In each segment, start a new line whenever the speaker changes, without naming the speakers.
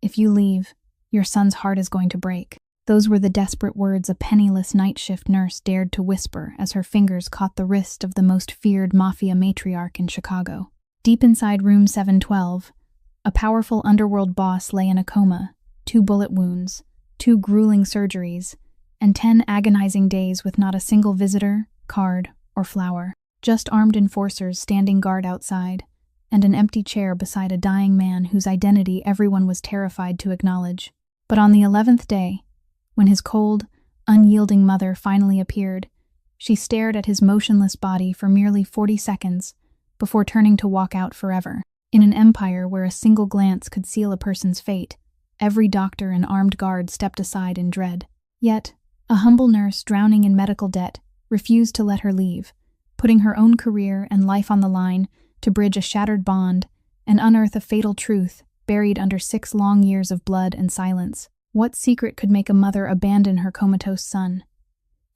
If you leave, your son's heart is going to break." Those were the desperate words a penniless night shift nurse dared to whisper as her fingers caught the wrist of the most feared Mafia matriarch in Chicago. Deep inside room 712, a powerful underworld boss lay in a coma, 2 bullet wounds, 2 grueling surgeries, and 10 agonizing days with not a single visitor, card, or flower. Just armed enforcers standing guard outside, and an empty chair beside a dying man whose identity everyone was terrified to acknowledge. But on the 11th day, when his cold, unyielding mother finally appeared, she stared at his motionless body for merely 40 seconds before turning to walk out forever. In an empire where a single glance could seal a person's fate, every doctor and armed guard stepped aside in dread. Yet, a humble nurse drowning in medical debt refused to let her leave, putting her own career and life on the line to bridge a shattered bond and unearth a fatal truth buried under 6 long years of blood and silence. What secret could make a mother abandon her comatose son?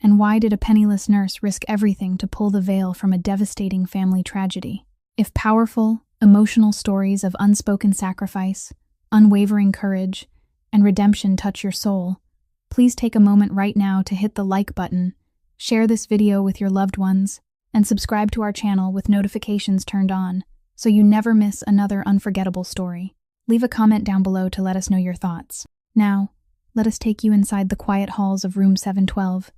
And why did a penniless nurse risk everything to pull the veil from a devastating family tragedy? If powerful, emotional stories of unspoken sacrifice, unwavering courage, and redemption touch your soul, please take a moment right now to hit the like button, share this video with your loved ones, and subscribe to our channel with notifications turned on so you never miss another unforgettable story. Leave a comment down below to let us know your thoughts. Now, let us take you inside the quiet halls of room 712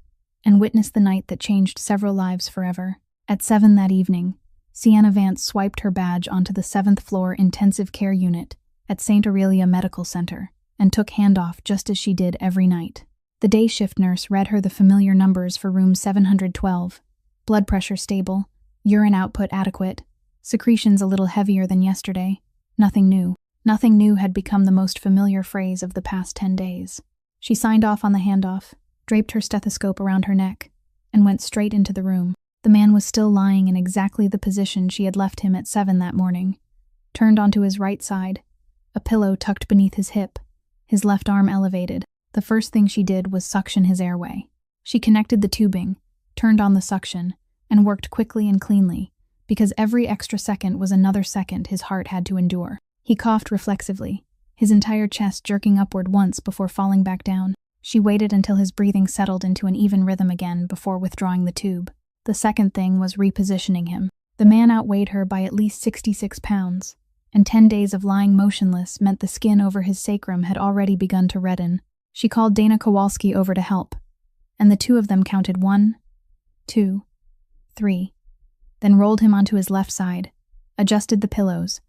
and witness the night that changed several lives forever. At 7 that evening, Sienna Vance swiped her badge onto the 7th floor intensive care unit at St. Aurelia Medical Center and took handoff just as she did every night. The day shift nurse read her the familiar numbers for room 712. Blood pressure stable, urine output adequate, secretions a little heavier than yesterday. Nothing new. Nothing new had become the most familiar phrase of the past 10 days. She signed off on the handoff, draped her stethoscope around her neck, and went straight into the room. The man was still lying in exactly the position she had left him at 7 that morning, turned onto his right side, a pillow tucked beneath his hip, his left arm elevated. The first thing she did was suction his airway. She connected the tubing, turned on the suction, and worked quickly and cleanly, because every extra second was another second his heart had to endure. He coughed reflexively, his entire chest jerking upward once before falling back down. She waited until his breathing settled into an even rhythm again before withdrawing the tube. The second thing was repositioning him. The man outweighed her by at least 66 pounds, and 10 days of lying motionless meant the skin over his sacrum had already begun to redden. She called Dana Kowalski over to help, and the two of them counted 1, 2, 3, then rolled him onto his left side, adjusted the pillows,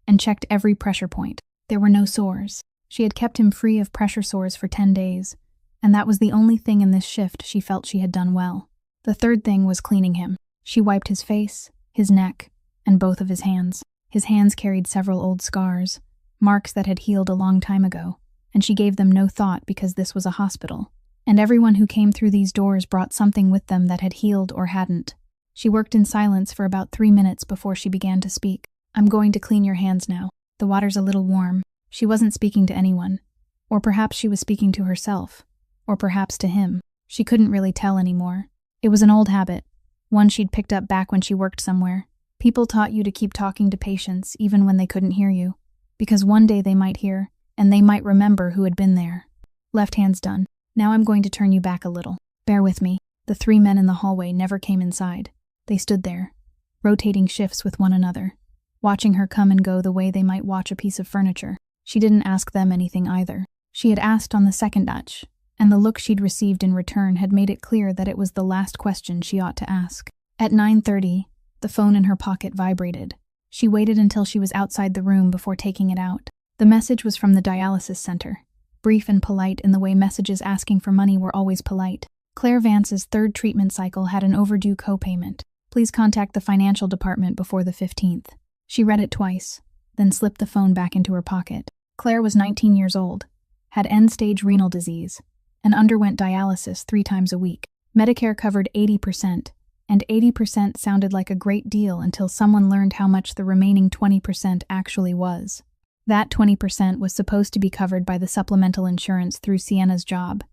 and checked every pressure point. There were no sores. She had kept him free of pressure sores for 10 days, and that was the only thing in this shift she felt she had done well. The third thing was cleaning him. She wiped his face, his neck, and both of his hands. His hands carried several old scars, marks that had healed a long time ago, and she gave them no thought because this was a hospital, and everyone who came through these doors brought something with them that had healed or hadn't. She worked in silence for about 3 minutes before she began to speak. "I'm going to clean your hands now. The water's a little warm." She wasn't speaking to anyone, or perhaps she was speaking to herself, or perhaps to him. She couldn't really tell anymore. It was an old habit, one she'd picked up back when she worked somewhere. People taught you to keep talking to patients even when they couldn't hear you, because one day they might hear, and they might remember who had been there. "Left hand's done. Now I'm going to turn you back a little. Bear with me." The 3 men in the hallway never came inside. They stood there, rotating shifts with one another, watching her come and go the way they might watch a piece of furniture. She didn't ask them anything either. She had asked on the second touch, and the look she'd received in return had made it clear that it was the last question she ought to ask. At 9:30, the phone in her pocket vibrated. She waited until she was outside the room before taking it out. The message was from the dialysis center, brief and polite in the way messages asking for money were always polite. Claire Vance's 3rd treatment cycle had an overdue copayment. Please contact the financial department before the 15th. She read it twice, then slipped the phone back into her pocket. Claire was 19 years old, had end-stage renal disease, and underwent dialysis 3 times a week. Medicare covered 80%, and 80% sounded like a great deal until someone learned how much the remaining 20% actually was. That 20% was supposed to be covered by the supplemental insurance through Sienna's job,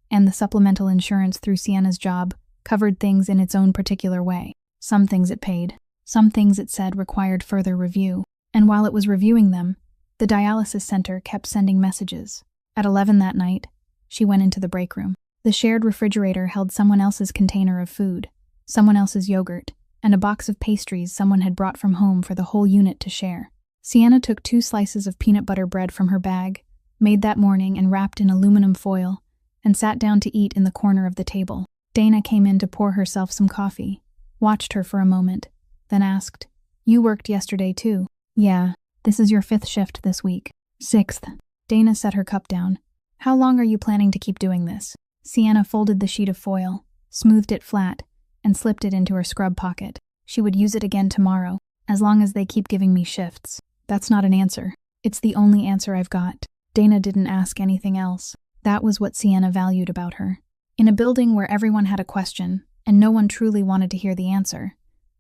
and the supplemental insurance through Sienna's job covered things in its own particular way. Some things it paid, some things it said required further review, and while it was reviewing them, The dialysis center kept sending messages. At 11 that night, she went into the break room. The shared refrigerator held someone else's container of food, someone else's yogurt, and a box of pastries someone had brought from home for the whole unit to share. Sienna took 2 slices of peanut butter bread from her bag, made that morning and wrapped in aluminum foil, and sat down to eat in the corner of the table. Dana came in to pour herself some coffee, watched her for a moment, then asked, "You worked yesterday too?" "Yeah, this is your 5th shift this week." "6th. Dana set her cup down. "How long are you planning to keep doing this?" Sienna folded the sheet of foil, smoothed it flat, and slipped it into her scrub pocket. She would use it again tomorrow, as long as they keep giving me shifts. "That's not an answer. It's the only answer I've got." Dana didn't ask anything else. That was what Sienna valued about her. In a building where everyone had a question, and no one truly wanted to hear the answer,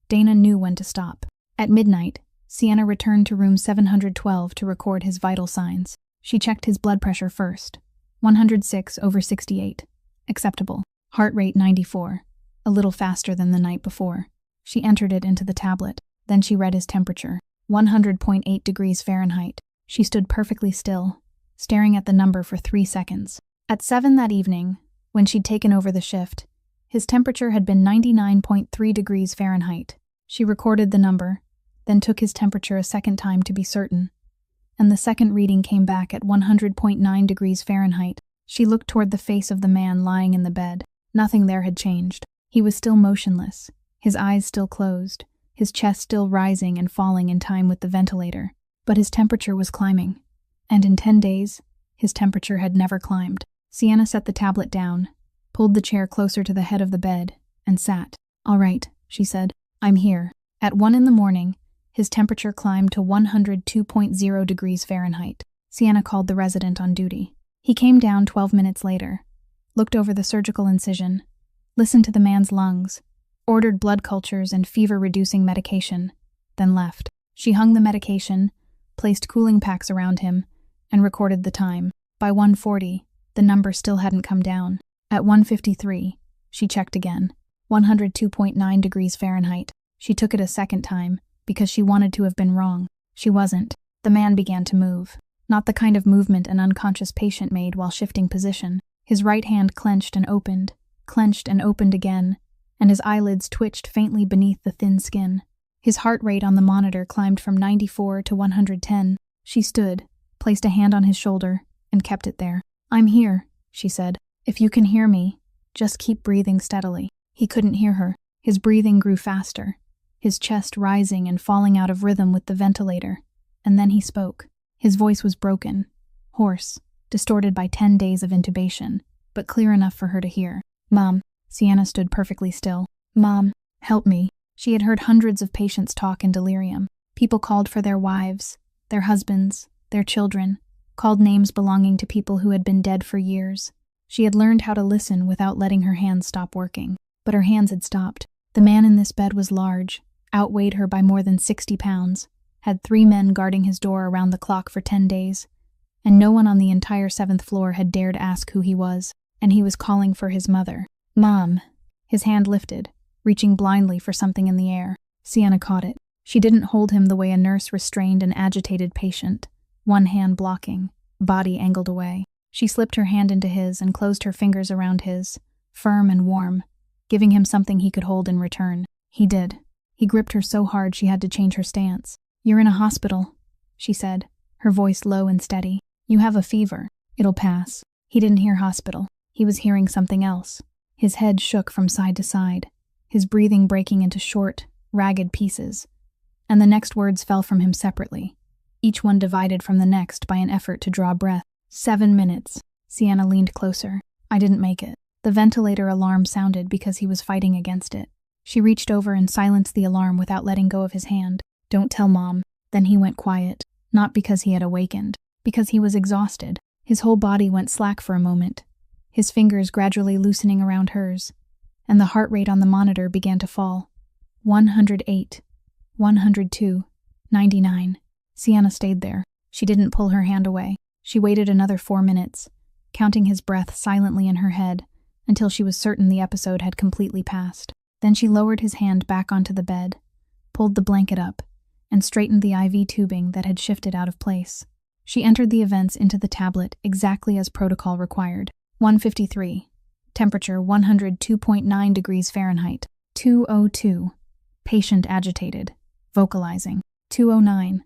Dana knew when to stop. At midnight, Sienna returned to room 712 to record his vital signs. She checked his blood pressure first. 106/68. Acceptable. Heart rate 94. A little faster than the night before. She entered it into the tablet. Then she read his temperature. 100.8 degrees Fahrenheit. She stood perfectly still, staring at the number for 3 seconds. At 7 that evening, when she'd taken over the shift, his temperature had been 99.3 degrees Fahrenheit. She recorded the number, then took his temperature a second time to be certain, and the second reading came back at 100.9 degrees Fahrenheit. She looked toward the face of the man lying in the bed. Nothing there had changed. He was still motionless, his eyes still closed, his chest still rising and falling in time with the ventilator. But his temperature was climbing, and in 10 days, his temperature had never climbed. Sienna set the tablet down, pulled the chair closer to the head of the bed, and sat. "All right," she said. "I'm here." At 1 in the morning, his temperature climbed to 102.0 degrees Fahrenheit. Sienna called the resident on duty. He came down 12 minutes later, looked over the surgical incision, listened to the man's lungs, ordered blood cultures and fever-reducing medication, then left. She hung the medication, placed cooling packs around him, and recorded the time. By 1:40, the number still hadn't come down. At 1:53, she checked again. 102.9 degrees Fahrenheit. She took it a second time, because she wanted to have been wrong. She wasn't. The man began to move. Not the kind of movement an unconscious patient made while shifting position. His right hand clenched and opened again, and his eyelids twitched faintly beneath the thin skin. His heart rate on the monitor climbed from 94 to 110. She stood, placed a hand on his shoulder, and kept it there. "I'm here," she said. "If you can hear me, just keep breathing steadily." He couldn't hear her. His breathing grew faster, his chest rising and falling out of rhythm with the ventilator. And then he spoke. His voice was broken, hoarse, distorted by 10 days of intubation, but clear enough for her to hear. "Mom." Sienna stood perfectly still. "Mom, help me." She had heard hundreds of patients talk in delirium. People called for their wives, their husbands, their children, called names belonging to people who had been dead for years. She had learned how to listen without letting her hands stop working. But her hands had stopped. The man in this bed was large, outweighed her by more than 60 pounds, had 3 men guarding his door around the clock for 10 days, and no one on the entire 7th floor had dared ask who he was, and he was calling for his mother. "Mom." His hand lifted, reaching blindly for something in the air. Sienna caught it. She didn't hold him the way a nurse restrained an agitated patient, one hand blocking, body angled away. She slipped her hand into his and closed her fingers around his, firm and warm, giving him something he could hold in return. He did. He gripped her so hard she had to change her stance. "You're in a hospital," she said, her voice low and steady. "You have a fever. It'll pass." He didn't hear hospital. He was hearing something else. His head shook from side to side, his breathing breaking into short, ragged pieces, and the next words fell from him separately, each one divided from the next by an effort to draw breath. 7 minutes. Sienna leaned closer. "I didn't make it." The ventilator alarm sounded because he was fighting against it. She reached over and silenced the alarm without letting go of his hand. "Don't tell Mom." Then he went quiet, not because he had awakened, because he was exhausted. His whole body went slack for a moment, his fingers gradually loosening around hers, and the heart rate on the monitor began to fall. 108, 102, 99. Sienna stayed there. She didn't pull her hand away. She waited another 4 minutes, counting his breath silently in her head until she was certain the episode had completely passed. Then she lowered his hand back onto the bed, pulled the blanket up, and straightened the IV tubing that had shifted out of place. She entered the events into the tablet exactly as protocol required. 1:53. Temperature 102.9 degrees Fahrenheit. 2:02. Patient agitated. Vocalizing. 2:09.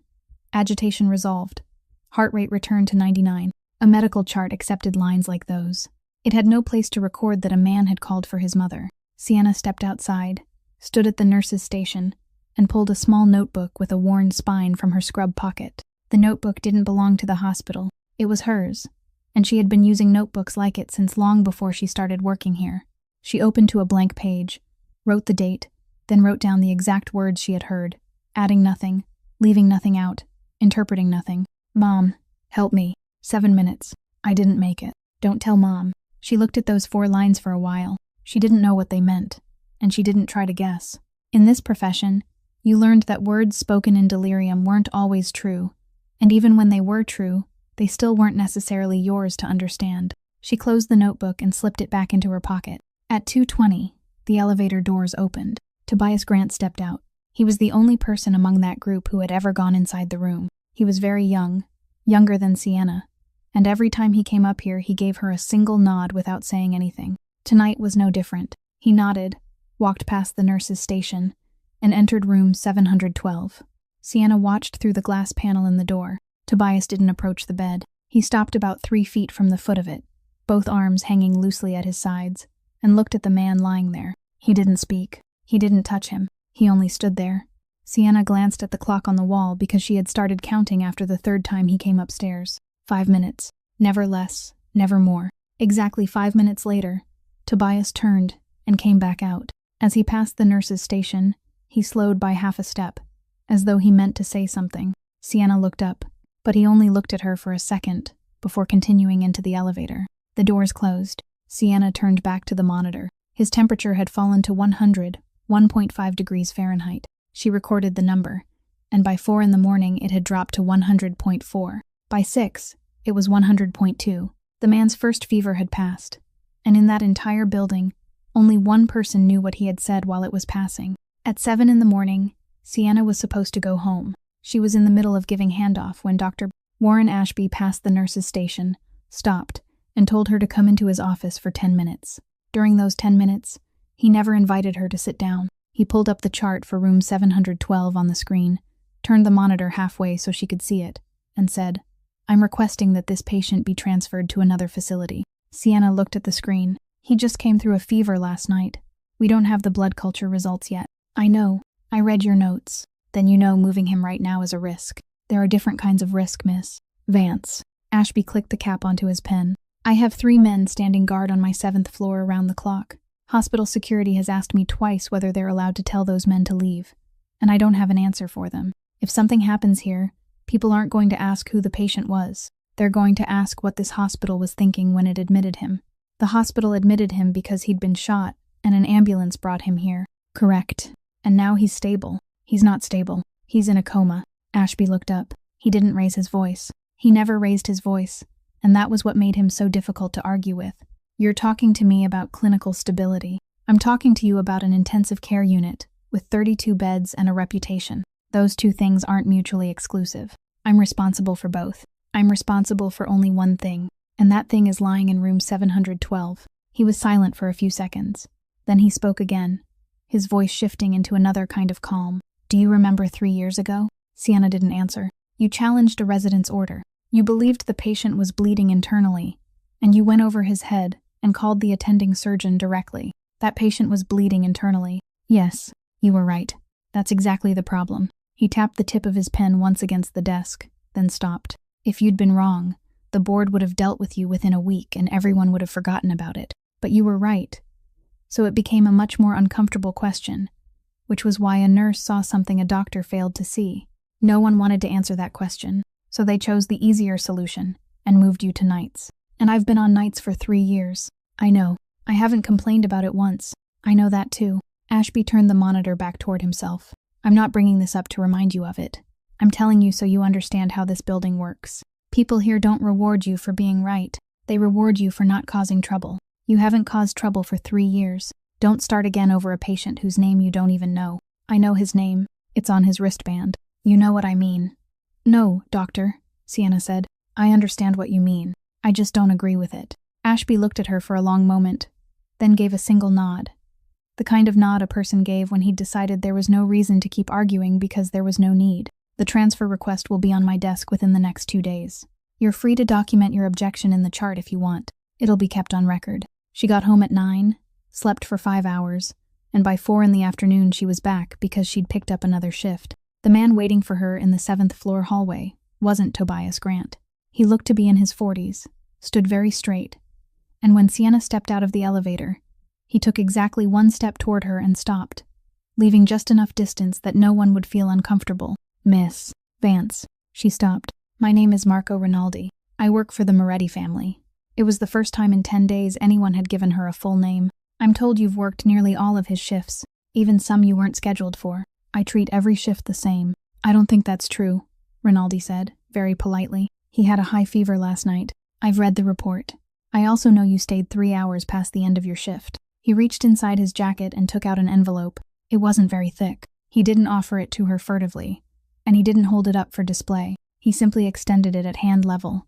Agitation resolved. Heart rate returned to 99. A medical chart accepted lines like those. It had no place to record that a man had called for his mother. Sienna stepped outside, stood at the nurse's station, and pulled a small notebook with a worn spine from her scrub pocket. The notebook didn't belong to the hospital. It was hers, and she had been using notebooks like it since long before she started working here. She opened to a blank page, wrote the date, then wrote down the exact words she had heard, adding nothing, leaving nothing out, interpreting nothing. Mom, help me. 7 minutes. I didn't make it. Don't tell Mom. She looked at those 4 lines for a while. She didn't know what they meant, and she didn't try to guess. In this profession, you learned that words spoken in delirium weren't always true, and even when they were true, they still weren't necessarily yours to understand. She closed the notebook and slipped it back into her pocket. At 2:20, the elevator doors opened. Tobias Grant stepped out. He was the only person among that group who had ever gone inside the room. He was very young, younger than Sienna, and every time he came up here he gave her a single nod without saying anything. Tonight was no different. He nodded, walked past the nurse's station, and entered room 712. Sienna watched through the glass panel in the door. Tobias didn't approach the bed. He stopped about 3 feet from the foot of it, both arms hanging loosely at his sides, and looked at the man lying there. He didn't speak. He didn't touch him. He only stood there. Sienna glanced at the clock on the wall because she had started counting after the 3rd time he came upstairs. 5 minutes. Never less, never more. Exactly 5 minutes later, Tobias turned and came back out. As he passed the nurse's station, he slowed by half a step, as though he meant to say something. Sienna looked up, but he only looked at her for a second before continuing into the elevator. The doors closed. Sienna turned back to the monitor. His temperature had fallen to 101.5 degrees Fahrenheit. She recorded the number, and by 4 in the morning it had dropped to 100.4. By 6, it was 100.2. The man's first fever had passed, and in that entire building, only one person knew what he had said while it was passing. At 7 in the morning, Sienna was supposed to go home. She was in the middle of giving handoff when Dr. Warren Ashby passed the nurse's station, stopped, and told her to come into his office for 10 minutes. During those 10 minutes, he never invited her to sit down. He pulled up the chart for room 712 on the screen, turned the monitor halfway so she could see it, and said, "I'm requesting that this patient be transferred to another facility." Sienna looked at the screen. "He just came through a fever last night. We don't have the blood culture results yet." "I know. I read your notes." "Then you know moving him right now is a risk." "There are different kinds of risk, Miss Vance." Ashby clicked the cap onto his pen. "I have 3 men standing guard on my 7th floor around the clock. Hospital security has asked me twice whether they're allowed to tell those men to leave, and I don't have an answer for them. If something happens here, people aren't going to ask who the patient was. They're going to ask what this hospital was thinking when it admitted him. The hospital admitted him because he'd been shot, and an ambulance brought him here." "Correct. And now he's stable." "He's not stable. He's in a coma." Ashby looked up. He didn't raise his voice. He never raised his voice, and that was what made him so difficult to argue with. "You're talking to me about clinical stability. I'm talking to you about an intensive care unit with 32 beds and a reputation. Those 2 things aren't mutually exclusive. I'm responsible for both. I'm responsible for only one thing, and that thing is lying in room 712. He was silent for a few seconds. Then he spoke again, his voice shifting into another kind of calm. "Do you remember 3 years ago?" Sienna didn't answer. "You challenged a resident's order. You believed the patient was bleeding internally, and you went over his head and called the attending surgeon directly. That patient was bleeding internally." "Yes, you were right. That's exactly the problem." He tapped the tip of his pen once against the desk, then stopped. "If you'd been wrong, the board would have dealt with you within a week and everyone would have forgotten about it. But you were right. So it became a much more uncomfortable question, which was why a nurse saw something a doctor failed to see. No one wanted to answer that question, so they chose the easier solution and moved you to nights. And I've been on nights for 3 years. I know. I haven't complained about it once. I know that too." Ashby turned the monitor back toward himself. "I'm not bringing this up to remind you of it. I'm telling you so you understand how this building works. People here don't reward you for being right. They reward you for not causing trouble. You haven't caused trouble for 3 years. Don't start again over a patient whose name you don't even know." "I know his name. It's on his wristband." "You know what I mean." "No, doctor. Sienna said. I understand what you mean. I just don't agree with it. Ashby looked at her for a long moment, then gave a single nod. The kind of nod a person gave when he'd decided there was no reason to keep arguing because there was no need. The transfer request will be on my desk within the next 2 days. You're free to document your objection in the chart if you want. It'll be kept on record. She got home at 9, slept for 5 hours, and by 4 in the afternoon she was back because she'd picked up another shift. The man waiting for her in the 7th floor hallway wasn't Tobias Grant. He looked to be in his 40s, stood very straight, and when Sienna stepped out of the elevator, he took exactly 1 step toward her and stopped, leaving just enough distance that no one would feel uncomfortable. Miss Vance, she stopped. My name is Marco Rinaldi. I work for the Moretti family. It was the first time in 10 days anyone had given her a full name. I'm told you've worked nearly all of his shifts, even some you weren't scheduled for. I treat every shift the same. I don't think that's true, Rinaldi said, very politely. He had a high fever last night. I've read the report. I also know you stayed 3 hours past the end of your shift. He reached inside his jacket and took out an envelope. It wasn't very thick. He didn't offer it to her furtively, and he didn't hold it up for display. He simply extended it at hand level,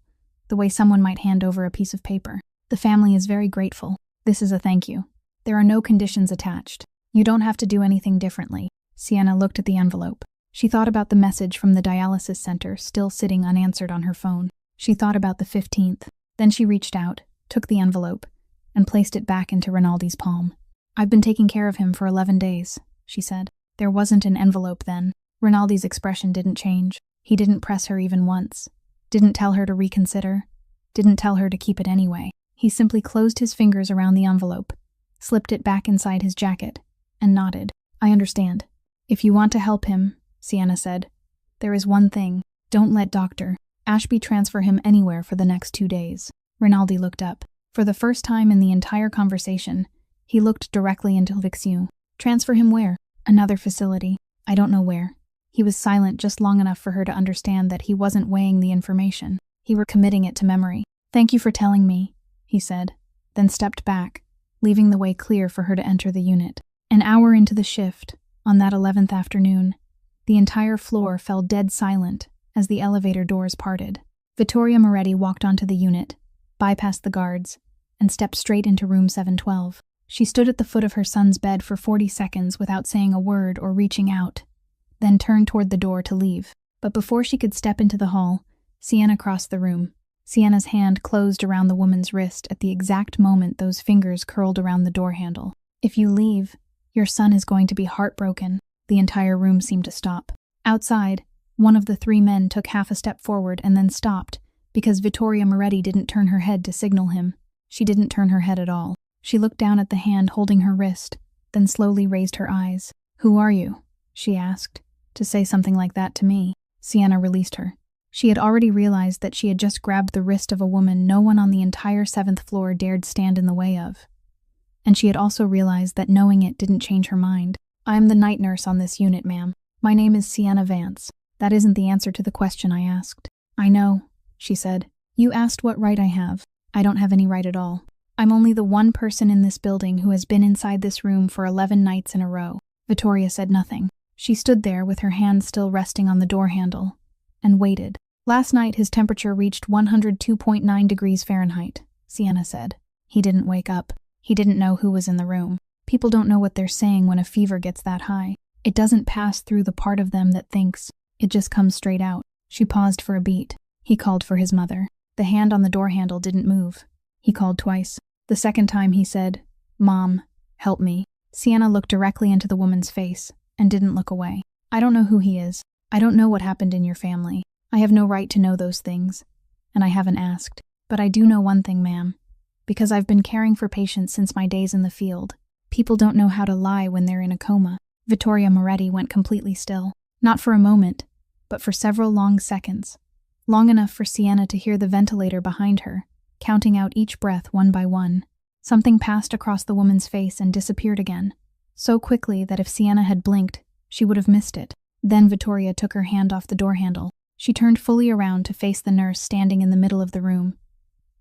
the way someone might hand over a piece of paper. The family is very grateful. This is a thank you. There are no conditions attached. You don't have to do anything differently. Sienna looked at the envelope. She thought about the message from the dialysis center still sitting unanswered on her phone. She thought about the 15th. Then she reached out, took the envelope, and placed it back into Rinaldi's palm. I've been taking care of him for 11 days, she said. There wasn't an envelope then. Rinaldi's expression didn't change. He didn't press her even once. Didn't tell her to reconsider. Didn't tell her to keep it anyway. He simply closed his fingers around the envelope, slipped it back inside his jacket, and nodded. I understand. If you want to help him, Sienna said, there is one thing. Don't let Dr. Ashby transfer him anywhere for the next 2 days. Rinaldi looked up. For the first time in the entire conversation, he looked directly into Vixu. Transfer him where? Another facility. I don't know where. He was silent just long enough for her to understand that he wasn't weighing the information. He were committing it to memory. Thank you for telling me, he said, then stepped back, leaving the way clear for her to enter the unit. An hour into the shift, on that 11th afternoon, the entire floor fell dead silent as the elevator doors parted. Vittoria Moretti walked onto the unit, bypassed the guards, and stepped straight into room 712. She stood at the foot of her son's bed for 40 seconds without saying a word or reaching out, then turned toward the door to leave. But before she could step into the hall, Sienna crossed the room. Sienna's hand closed around the woman's wrist at the exact moment those fingers curled around the door handle. If you leave, your son is going to be heartbroken. The entire room seemed to stop. Outside, one of the 3 men took half a step forward and then stopped because Vittoria Moretti didn't turn her head to signal him. She didn't turn her head at all. She looked down at the hand holding her wrist, then slowly raised her eyes. Who are you? She asked. To say something like that to me. Sienna released her. She had already realized that she had just grabbed the wrist of a woman no one on the entire 7th floor dared stand in the way of. And she had also realized that knowing it didn't change her mind. I am the night nurse on this unit, ma'am. My name is Sienna Vance. That isn't the answer to the question I asked. I know, she said. You asked what right I have. I don't have any right at all. I'm only the one person in this building who has been inside this room for 11 nights in a row. Vittoria said nothing. She stood there with her hand still resting on the door handle, and waited. Last night his temperature reached 102.9 degrees Fahrenheit, Sienna said. He didn't wake up. He didn't know who was in the room. People don't know what they're saying when a fever gets that high. It doesn't pass through the part of them that thinks. It just comes straight out. She paused for a beat. He called for his mother. The hand on the door handle didn't move. He called twice. The second time he said, Mom, help me. Sienna looked directly into the woman's face and didn't look away. I don't know who he is. I don't know what happened in your family. I have no right to know those things, and I haven't asked. But I do know one thing, ma'am, because I've been caring for patients since my days in the field. People don't know how to lie when they're in a coma. Vittoria Moretti went completely still. Not for a moment, but for several long seconds. Long enough for Sienna to hear the ventilator behind her, counting out each breath one by one. Something passed across the woman's face and disappeared again, so quickly that if Sienna had blinked, she would have missed it. Then Vittoria took her hand off the door handle. She turned fully around to face the nurse standing in the middle of the room.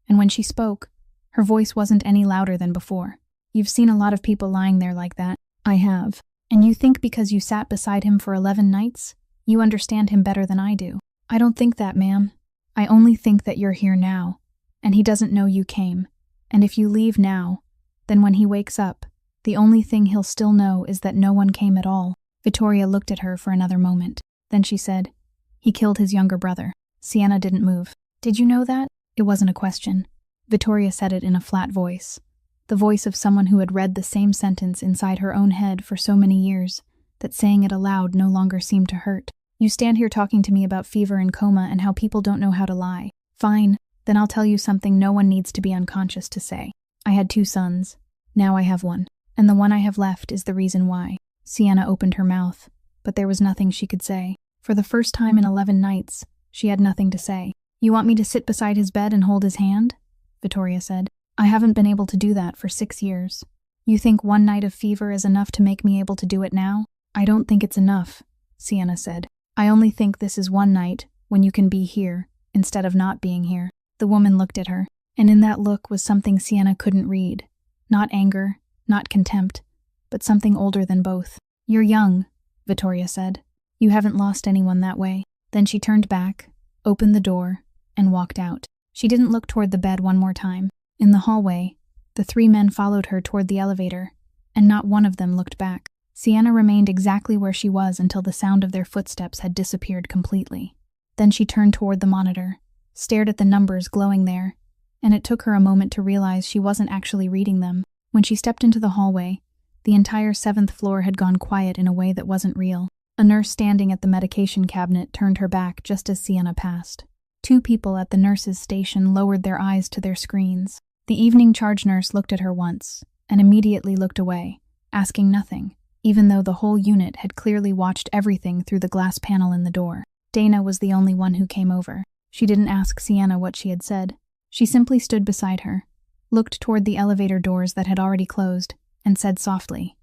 And when she spoke, her voice wasn't any louder than before. You've seen a lot of people lying there like that. I have. And you think because you sat beside him for 11 nights, you understand him better than I do. I don't think that, ma'am. I only think that you're here now, and he doesn't know you came. And if you leave now, then when he wakes up, the only thing he'll still know is that no one came at all." Vittoria looked at her for another moment. Then she said, "He killed his younger brother." Sienna didn't move. "Did you know that?" It wasn't a question. Vittoria said it in a flat voice, the voice of someone who had read the same sentence inside her own head for so many years that saying it aloud no longer seemed to hurt. "You stand here talking to me about fever and coma and how people don't know how to lie. Fine, then I'll tell you something no one needs to be unconscious to say. I had 2 sons. Now I have 1. And the one I have left is the reason why." Sienna opened her mouth, but there was nothing she could say. For the first time in 11 nights, she had nothing to say. "You want me to sit beside his bed and hold his hand?" Vittoria said. "I haven't been able to do that for 6 years. You think 1 night of fever is enough to make me able to do it now?" "I don't think it's enough," Sienna said. "I only think this is 1 night when you can be here instead of not being here." The woman looked at her, and in that look was something Sienna couldn't read. Not anger, not contempt, but something older than both. "You're young," Vittoria said. "You haven't lost anyone that way." Then she turned back, opened the door, and walked out. She didn't look toward the bed one more time. In the hallway, the 3 men followed her toward the elevator, and not one of them looked back. Sienna remained exactly where she was until the sound of their footsteps had disappeared completely. Then she turned toward the monitor, stared at the numbers glowing there, and it took her a moment to realize she wasn't actually reading them. When she stepped into the hallway, the entire 7th floor had gone quiet in a way that wasn't real. A nurse standing at the medication cabinet turned her back just as Sienna passed. 2 people at the nurse's station lowered their eyes to their screens. The evening charge nurse looked at her once, and immediately looked away, asking nothing, even though the whole unit had clearly watched everything through the glass panel in the door. Dana was the only one who came over. She didn't ask Sienna what she had said. She simply stood beside her, looked toward the elevator doors that had already closed, and said softly,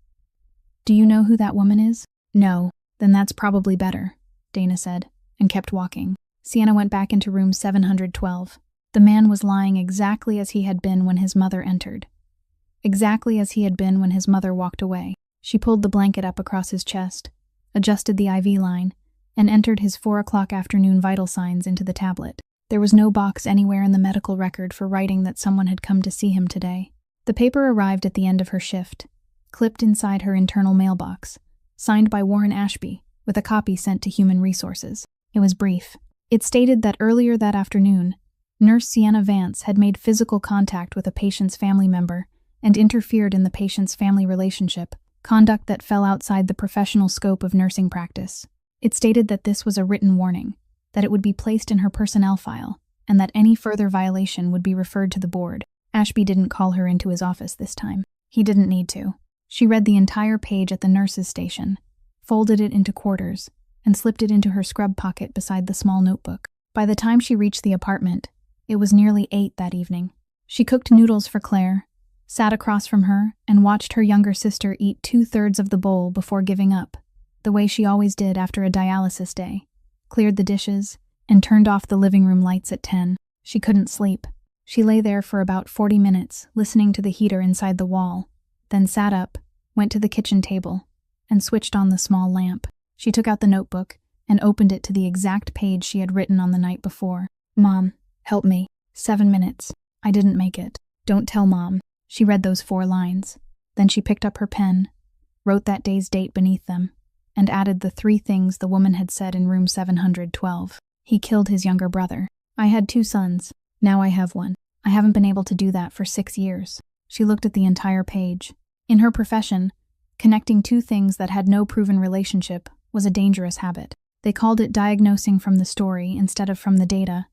"Do you know who that woman is?" "No." "Then that's probably better," Dana said, and kept walking. Sienna went back into room 712. The man was lying exactly as he had been when his mother entered. Exactly as he had been when his mother walked away. She pulled the blanket up across his chest, adjusted the IV line, and entered his 4 o'clock afternoon vital signs into the tablet. There was no box anywhere in the medical record for writing that someone had come to see him today. The paper arrived at the end of her shift, clipped inside her internal mailbox, signed by Warren Ashby, with a copy sent to Human Resources. It was brief. It stated that earlier that afternoon, Nurse Sienna Vance had made physical contact with a patient's family member and interfered in the patient's family relationship, conduct that fell outside the professional scope of nursing practice. It stated that this was a written warning, that it would be placed in her personnel file, and that any further violation would be referred to the board. Ashby didn't call her into his office this time. He didn't need to. She read the entire page at the nurse's station, folded it into quarters, and slipped it into her scrub pocket beside the small notebook. By the time she reached the apartment, it was nearly 8 that evening. She cooked noodles for Claire, sat across from her, and watched her younger sister eat 2/3 of the bowl before giving up, the way she always did after a dialysis day, cleared the dishes, and turned off the living room lights at 10. She couldn't sleep. She lay there for about 40 minutes, listening to the heater inside the wall, then sat up, went to the kitchen table, and switched on the small lamp. She took out the notebook and opened it to the exact page she had written on the night before. "Mom, help me. 7 minutes. I didn't make it. Don't tell Mom." She read those 4 lines. Then she picked up her pen, wrote that day's date beneath them, and added the 3 things the woman had said in room 712. He killed his younger brother. I had 2 sons. Now I have 1. I haven't been able to do that for 6 years. She looked at the entire page. In her profession, connecting 2 things that had no proven relationship was a dangerous habit. They called it diagnosing from the story instead of from the data,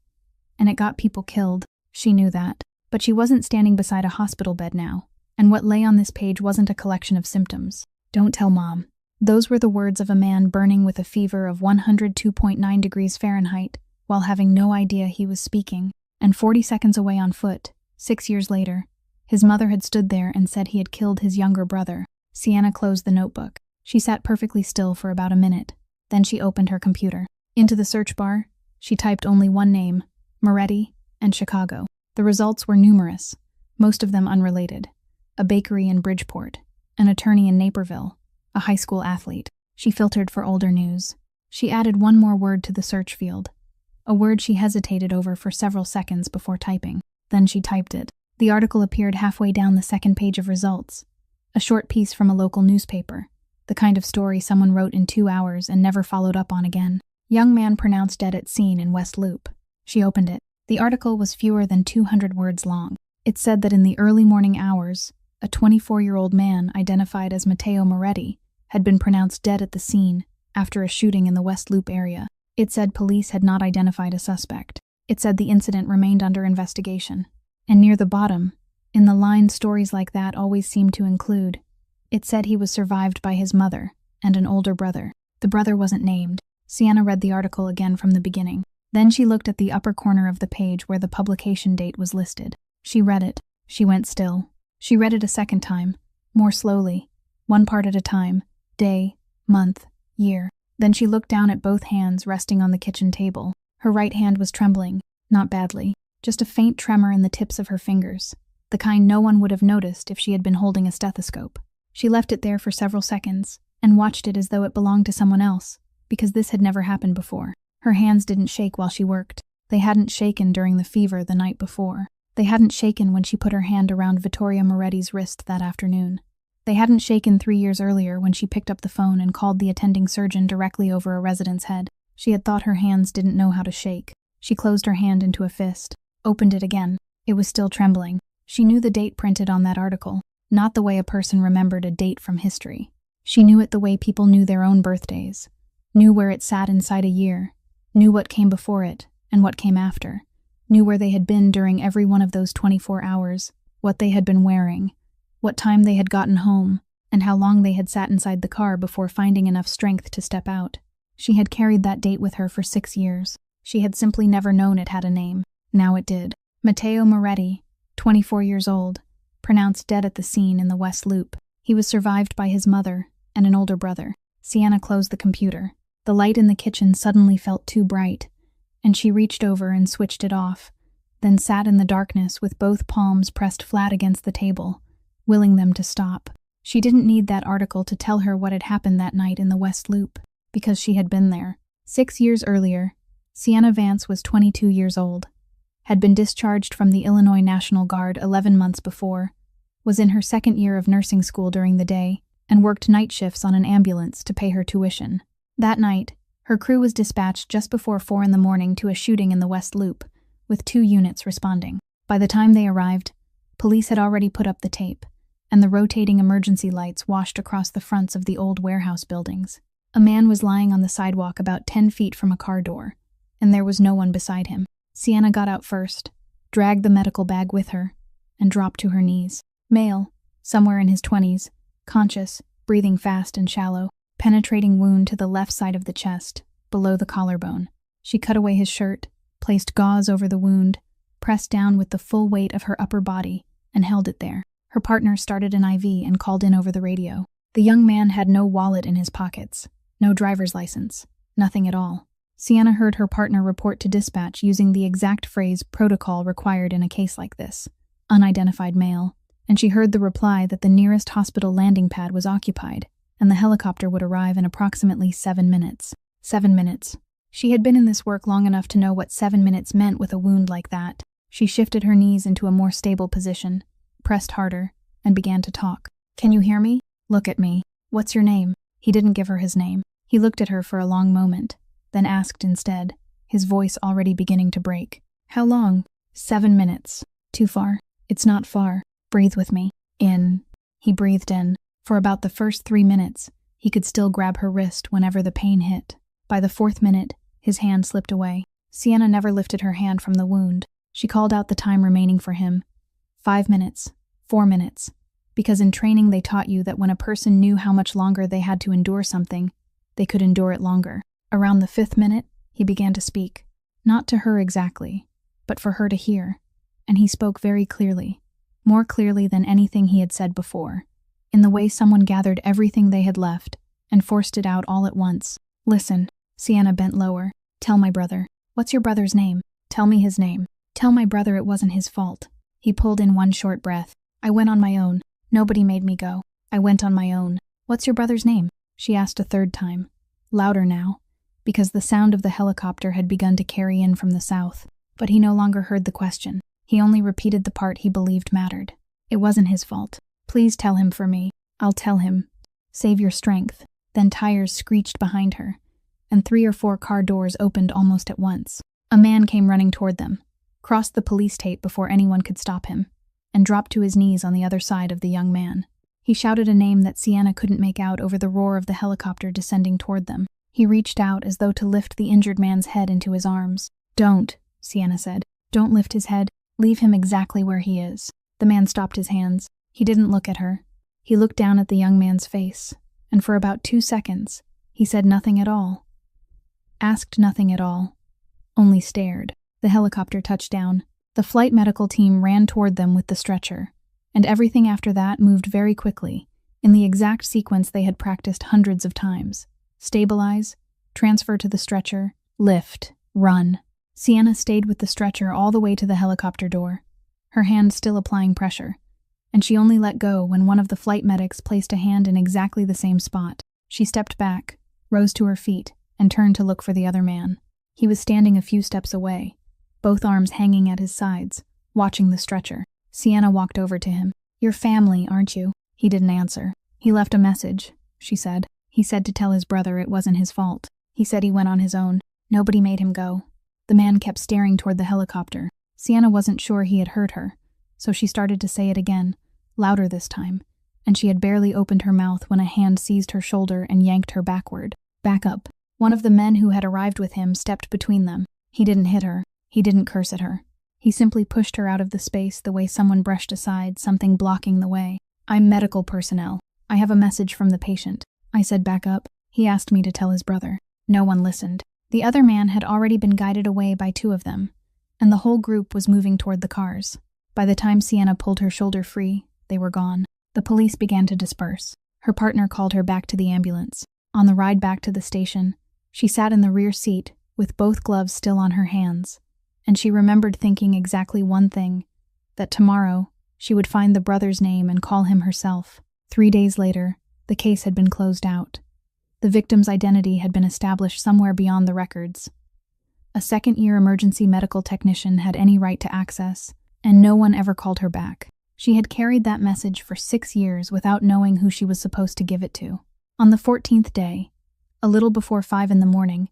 and it got people killed. She knew that. But she wasn't standing beside a hospital bed now, and what lay on this page wasn't a collection of symptoms. "Don't tell Mom." Those were the words of a man burning with a fever of 102.9 degrees Fahrenheit while having no idea he was speaking, and 40 seconds away on foot, 6 years later, his mother had stood there and said he had killed his younger brother. Sienna closed the notebook. She sat perfectly still for about a minute. Then she opened her computer. Into the search bar, she typed only one name, Moretti, and Chicago. The results were numerous, most of them unrelated. A bakery in Bridgeport, an attorney in Naperville, a high school athlete. She filtered for older news. She added one more word to the search field. a word she hesitated over for several seconds before typing. Then she typed it. The article appeared halfway down the second page of results. A short piece from a local newspaper. The kind of story someone wrote in 2 hours and never followed up on again. Young man pronounced dead at scene in West Loop. She opened it. The article was fewer than 200 words long. It said that in the early morning hours, a 24-year-old man identified as Matteo Moretti had been pronounced dead at the scene after a shooting in the West Loop area. It said police had not identified a suspect. It said the incident remained under investigation. And near the bottom, in the line stories like that always seem to include, it said he was survived by his mother and an older brother. The brother wasn't named. Sienna read the article again from the beginning. Then she looked at the upper corner of the page where the publication date was listed. She read it. She went still. She read it a second time, more slowly, one part at a time, day, month, year. Then she looked down at both hands resting on the kitchen table. Her right hand was trembling, not badly, just a faint tremor in the tips of her fingers, the kind no one would have noticed if she had been holding a stethoscope. She left it there for several seconds and watched it as though it belonged to someone else, because this had never happened before. Her hands didn't shake while she worked. They hadn't shaken during the fever the night before. They hadn't shaken when she put her hand around Vittoria Moretti's wrist that afternoon. They hadn't shaken 3 years earlier when she picked up the phone and called the attending surgeon directly over a resident's head. She had thought her hands didn't know how to shake. She closed her hand into a fist, opened it again. It was still trembling. She knew the date printed on that article, not the way a person remembered a date from history. She knew it the way people knew their own birthdays, knew where it sat inside a year, knew what came before it and what came after, knew where they had been during every one of those 24 hours, what they had been wearing, what time they had gotten home, and how long they had sat inside the car before finding enough strength to step out. She had carried that date with her for 6 years. She had simply never known it had a name. Now it did. Matteo Moretti, 24 years old, pronounced dead at the scene in the West Loop. He was survived by his mother and an older brother. Sienna closed the computer. The light in the kitchen suddenly felt too bright, and she reached over and switched it off, then sat in the darkness with both palms pressed flat against the table, willing them to stop. She didn't need that article to tell her what had happened that night in the West Loop, because she had been there. 6 years earlier, Sienna Vance was 22 years old, had been discharged from the Illinois National Guard 11 months before, was in her second year of nursing school during the day, and worked night shifts on an ambulance to pay her tuition. That night, her crew was dispatched just before 4 in the morning to a shooting in the West Loop, with 2 units responding. By the time they arrived, police had already put up the tape, and the rotating emergency lights washed across the fronts of the old warehouse buildings. A man was lying on the sidewalk about 10 feet from a car door, and there was no one beside him. Sienna got out first, dragged the medical bag with her, and dropped to her knees. Male, somewhere in his 20s, conscious, breathing fast and shallow, penetrating wound to the left side of the chest, below the collarbone. She cut away his shirt, placed gauze over the wound, pressed down with the full weight of her upper body, and held it there. Her partner started an IV and called in over the radio. The young man had no wallet in his pockets, no driver's license, nothing at all. Sienna heard her partner report to dispatch using the exact phrase protocol required in a case like this, unidentified male, and she heard the reply that the nearest hospital landing pad was occupied, and the helicopter would arrive in approximately 7 minutes. 7 minutes. She had been in this work long enough to know what 7 minutes meant with a wound like that. She shifted her knees into a more stable position, pressed harder, and began to talk. "Can you hear me? Look at me. What's your name?" He didn't give her his name. He looked at her for a long moment, then asked instead, his voice already beginning to break. "How long?" 7 minutes. "Too far?" "It's not far. Breathe with me. In." He breathed in. For about the first 3 minutes, he could still grab her wrist whenever the pain hit. By the 4th minute, his hand slipped away. Sienna never lifted her hand from the wound. She called out the time remaining for him. 5 minutes. 4 minutes. Because in training they taught you that when a person knew how much longer they had to endure something, they could endure it longer. Around the 5th minute, he began to speak. Not to her exactly, but for her to hear. And he spoke very clearly. More clearly than anything he had said before. In the way someone gathered everything they had left and forced it out all at once. "Listen." Sienna bent lower. "Tell my brother." "What's your brother's name?" "Tell me his name." "Tell my brother it wasn't his fault." He pulled in one short breath. "I went on my own. Nobody made me go. I went on my own." "What's your brother's name?" she asked a 3rd time. Louder now. because the sound of the helicopter had begun to carry in from the south. But he no longer heard the question. He only repeated the part he believed mattered. It wasn't his fault. Please tell him for me. I'll tell him. Save your strength. Then tires screeched behind her, and 3 or 4 car doors opened almost at once. A man came running toward them, crossed the police tape before anyone could stop him, and dropped to his knees on the other side of the young man. He shouted a name that Sienna couldn't make out over the roar of the helicopter descending toward them. He reached out as though to lift the injured man's head into his arms. Don't, Sienna said. Don't lift his head. Leave him exactly where he is. The man stopped his hands. He didn't look at her. He looked down at the young man's face, and for about 2 seconds, he said nothing at all. Asked nothing at all. Only stared. The helicopter touched down. The flight medical team ran toward them with the stretcher, and everything after that moved very quickly, in the exact sequence they had practiced hundreds of times. Stabilize, transfer to the stretcher, lift, run. Sienna stayed with the stretcher all the way to the helicopter door, her hand still applying pressure, and she only let go when one of the flight medics placed a hand in exactly the same spot. She stepped back, rose to her feet, and turned to look for the other man. He was standing a few steps away, both arms hanging at his sides, watching the stretcher. Sienna walked over to him. You're family, aren't you? He didn't answer. He left a message, she said. He said to tell his brother it wasn't his fault. He said he went on his own. Nobody made him go. The man kept staring toward the helicopter. Sienna wasn't sure he had heard her, so she started to say it again, louder this time, and she had barely opened her mouth when a hand seized her shoulder and yanked her backward. Back up. One of the men who had arrived with him stepped between them. He didn't hit her. He didn't curse at her. He simply pushed her out of the space the way someone brushed aside something blocking the way. I'm medical personnel. I have a message from the patient. I said back up. He asked me to tell his brother. No one listened. The other man had already been guided away by 2 of them, and the whole group was moving toward the cars. By the time Sienna pulled her shoulder free, they were gone. The police began to disperse. Her partner called her back to the ambulance. On the ride back to the station, she sat in the rear seat with both gloves still on her hands, and she remembered thinking exactly one thing, that tomorrow she would find the brother's name and call him herself. 3 days later, the case had been closed out. The victim's identity had been established somewhere beyond the records. A second-year emergency medical technician had any right to access, and no one ever called her back. She had carried that message for 6 years without knowing who she was supposed to give it to. On the 14th day, a little before 5 in the morning,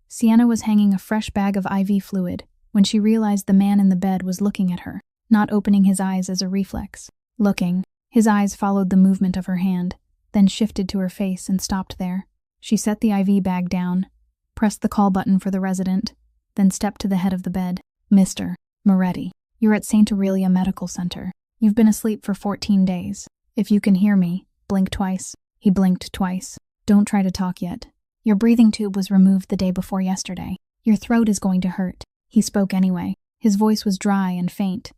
Sienna was hanging a fresh bag of IV fluid when she realized the man in the bed was looking at her, not opening his eyes as a reflex. Looking, his eyes followed the movement of her hand, then shifted to her face and stopped there. She set the IV bag down, pressed the call button for the resident, then stepped to the head of the bed. Mr. Moretti, you're at St. Aurelia Medical Center. You've been asleep for 14 days. If you can hear me, blink twice. He blinked twice. Don't try to talk yet. Your breathing tube was removed the day before yesterday. Your throat is going to hurt. He spoke anyway. His voice was dry and faint,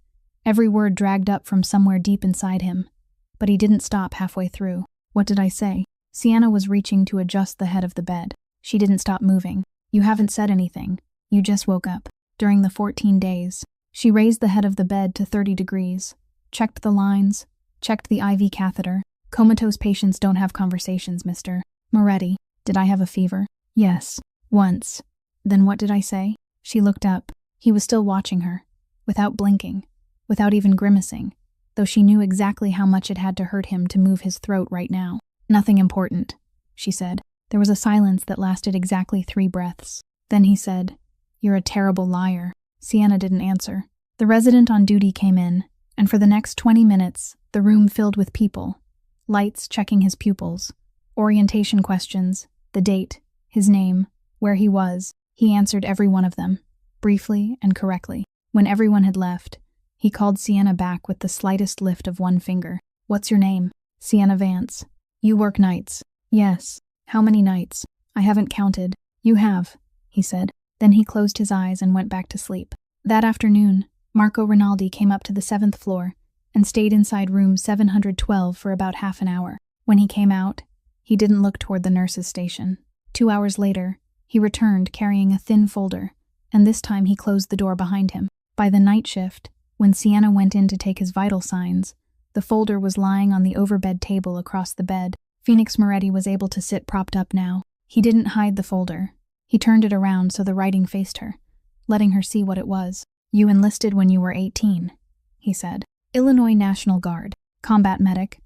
every word dragged up from somewhere deep inside him. But he didn't stop halfway through. What did I say? Sienna was reaching to adjust the head of the bed. She didn't stop moving. You haven't said anything. You just woke up. During the 14 days, she raised the head of the bed to 30 degrees, checked the lines, checked the IV catheter. Comatose patients don't have conversations, Mr. Moretti. Did I have a fever? Yes. Once. Then what did I say? She looked up. He was still watching her, without blinking, without even grimacing, though she knew exactly how much it had to hurt him to move his throat right now. Nothing important, she said. There was a silence that lasted exactly 3 breaths. Then he said, You're a terrible liar. Sienna didn't answer. The resident on duty came in, and for the next 20 minutes, the room filled with people. Lights checking his pupils, orientation questions, the date, his name, where he was. He answered every one of them, briefly and correctly. When everyone had left, he called Sienna back with the slightest lift of one finger. What's your name? Sienna Vance. You work nights. Yes. How many nights? I haven't counted. You have, he said. Then he closed his eyes and went back to sleep. That afternoon, Marco Rinaldi came up to the 7th floor and stayed inside room 712 for about half an hour. When he came out, he didn't look toward the nurse's station. 2 hours later, he returned carrying a thin folder, and this time he closed the door behind him. By the night shift, when Sienna went in to take his vital signs, the folder was lying on the overbed table across the bed. Phoenix Moretti was able to sit propped up now. He didn't hide the folder. He turned it around so the writing faced her, letting her see what it was. "You enlisted when you were 18, he said. "Illinois National Guard, combat medic,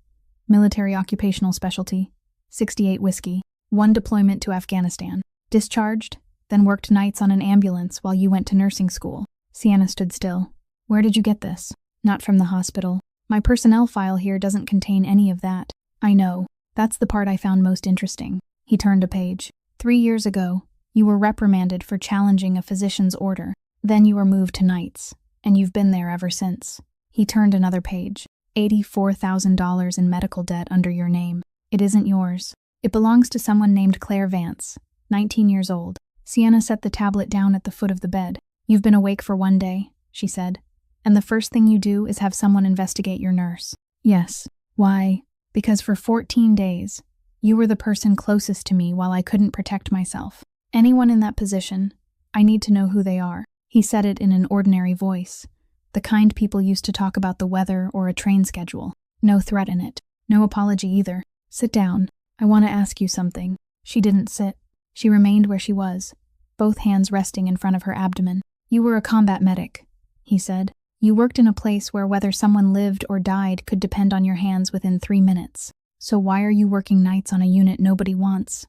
military occupational specialty, 68 whiskey, 1 deployment to Afghanistan. Discharged, then worked nights on an ambulance while you went to nursing school." Sienna stood still. "Where did you get this?" "Not from the hospital. My personnel file here doesn't contain any of that." "I know. That's the part I found most interesting." He turned a page. 3 years ago, you were reprimanded for challenging a physician's order. Then you were moved to nights, and you've been there ever since." He turned another page. $84,000 in medical debt under your name. It isn't yours. It belongs to someone named Claire Vance, 19 years old. Sienna set the tablet down at the foot of the bed. "You've been awake for 1 day, she said, "and the first thing you do is have someone investigate your nurse." "Yes. Why?" "Because for 14 days, you were the person closest to me while I couldn't protect myself. Anyone in that position, I need to know who they are." He said it in an ordinary voice, the kind people used to talk about the weather or a train schedule. No threat in it. No apology either. "Sit down. I want to ask you something." She didn't sit. She remained where she was, both hands resting in front of her abdomen. "You were a combat medic," he said. "You worked in a place where whether someone lived or died could depend on your hands within 3 minutes. So why are you working nights on a unit nobody wants?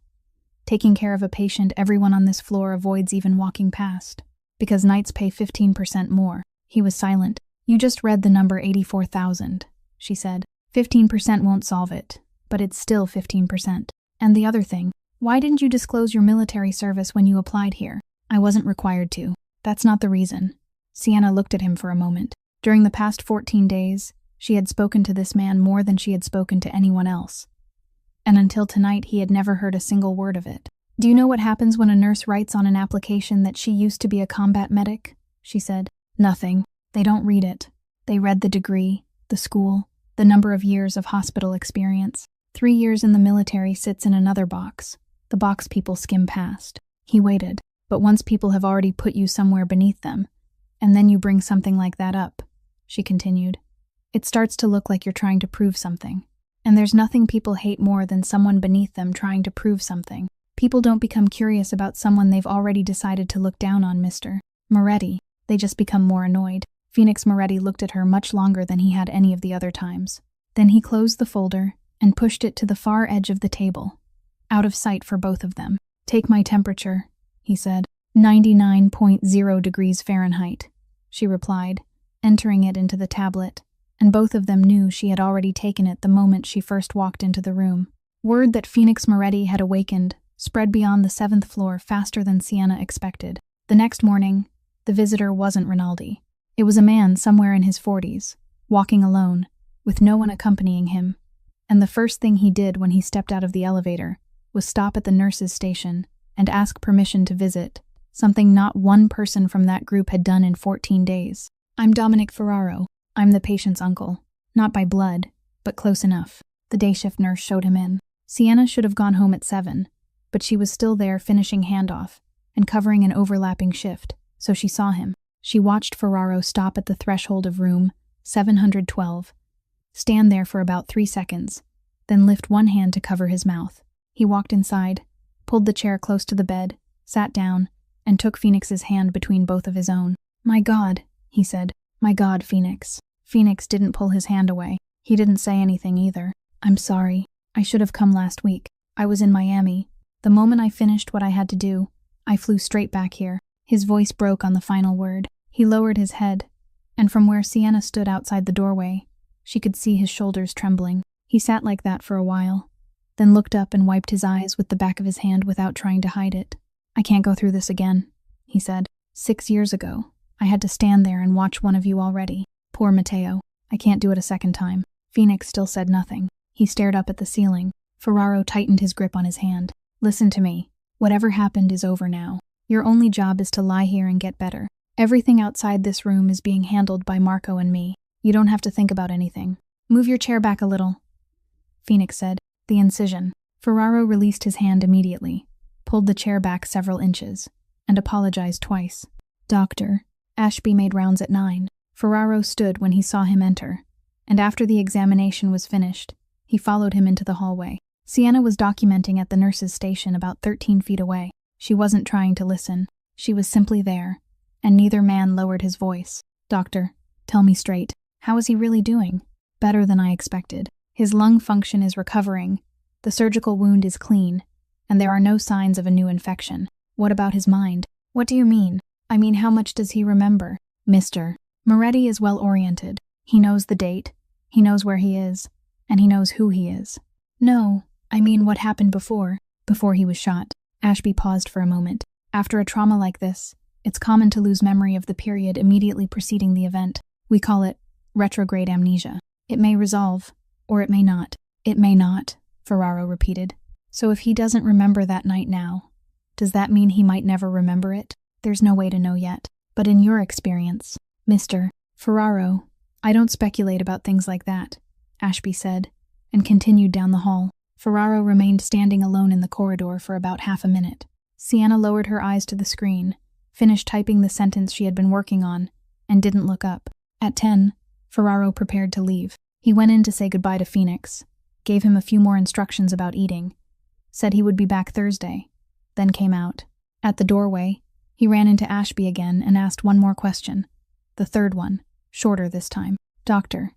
Taking care of a patient everyone on this floor avoids even walking past. Because nights pay 15% more." He was silent. "You just read the number 84,000, she said. 15% won't solve it, but it's still 15%. And the other thing, why didn't you disclose your military service when you applied here?" "I wasn't required to. That's not the reason." Sienna looked at him for a moment. During the past 14 days, she had spoken to this man more than she had spoken to anyone else. And until tonight, he had never heard a single word of it. "Do you know what happens when a nurse writes on an application that she used to be a combat medic?" she said. "Nothing. They don't read it. They read the degree, the school, the number of years of hospital experience. 3 years in the military sits in another box, the box people skim past." He waited. "But once people have already put you somewhere beneath them, and then you bring something like that up," she continued, "it starts to look like you're trying to prove something. And there's nothing people hate more than someone beneath them trying to prove something. People don't become curious about someone they've already decided to look down on, Mr. Moretti. They just become more annoyed." Phoenix Moretti looked at her much longer than he had any of the other times. Then he closed the folder and pushed it to the far edge of the table, out of sight for both of them. "Take my temperature," he said. 99.0 degrees Fahrenheit, she replied, entering it into the tablet, and both of them knew she had already taken it the moment she first walked into the room. Word that Phoenix Moretti had awakened spread beyond the 7th floor faster than Sienna expected. The next morning, the visitor wasn't Rinaldi. It was a man somewhere in his 40s, walking alone, with no one accompanying him, and the first thing he did when he stepped out of the elevator was stop at the nurse's station and ask permission to visit, something not one person from that group had done in 14 days. "I'm Dominic Ferraro. I'm the patient's uncle. Not by blood, but close enough." The day shift nurse showed him in. Sienna should have gone home at 7, but she was still there finishing handoff and covering an overlapping shift, so she saw him. She watched Ferraro stop at the threshold of room 712, stand there for about 3 seconds, then lift one hand to cover his mouth. He walked inside, pulled the chair close to the bed, sat down, and took Phoenix's hand between both of his own. "My God," he said. "My God, Phoenix." Phoenix didn't pull his hand away. He didn't say anything either. "I'm sorry. I should have come last week. I was in Miami. The moment I finished what I had to do, I flew straight back here." His voice broke on the final word. He lowered his head, and from where Sienna stood outside the doorway, she could see his shoulders trembling. He sat like that for a while, then looked up and wiped his eyes with the back of his hand without trying to hide it. "I can't go through this again," he said. 6 years ago, I had to stand there and watch one of you already. Poor Matteo. I can't do it a second time." Phoenix still said nothing. He stared up at the ceiling. Ferraro tightened his grip on his hand. "Listen to me. Whatever happened is over now. Your only job is to lie here and get better. Everything outside this room is being handled by Marco and me. You don't have to think about anything. Move your chair back a little," Phoenix said. "The incision." Ferraro released his hand immediately, pulled the chair back several inches, and apologized twice. "Doctor." Ashby made rounds at 9. Ferraro stood when he saw him enter, and after the examination was finished, he followed him into the hallway. Sienna was documenting at the nurse's station about 13 feet away. She wasn't trying to listen. She was simply there, and neither man lowered his voice. "Doctor, tell me straight. How is he really doing?" "Better than I expected. His lung function is recovering. The surgical wound is clean, and there are no signs of a new infection." "What about his mind?" "What do you mean?" "I mean, how much does he remember?" "Mr. Moretti is well-oriented. He knows the date, he knows where he is, and he knows who he is." "No, I mean what happened before he was shot." Ashby paused for a moment. "After a trauma like this, it's common to lose memory of the period immediately preceding the event. We call it retrograde amnesia. It may resolve, or it may not." "It may not," Ferraro repeated. "So if he doesn't remember that night now, does that mean he might never remember it?" "There's no way to know yet. But in your experience, Mr. Ferraro—" "I don't speculate about things like that," Ashby said, and continued down the hall. Ferraro remained standing alone in the corridor for about half a minute. Sienna lowered her eyes to the screen, finished typing the sentence she had been working on, and didn't look up. At 10, Ferraro prepared to leave. He went in to say goodbye to Phoenix, gave him a few more instructions about eating, said he would be back Thursday, then came out. At the doorway, he ran into Ashby again and asked one more question. The third one, shorter this time. "Doctor,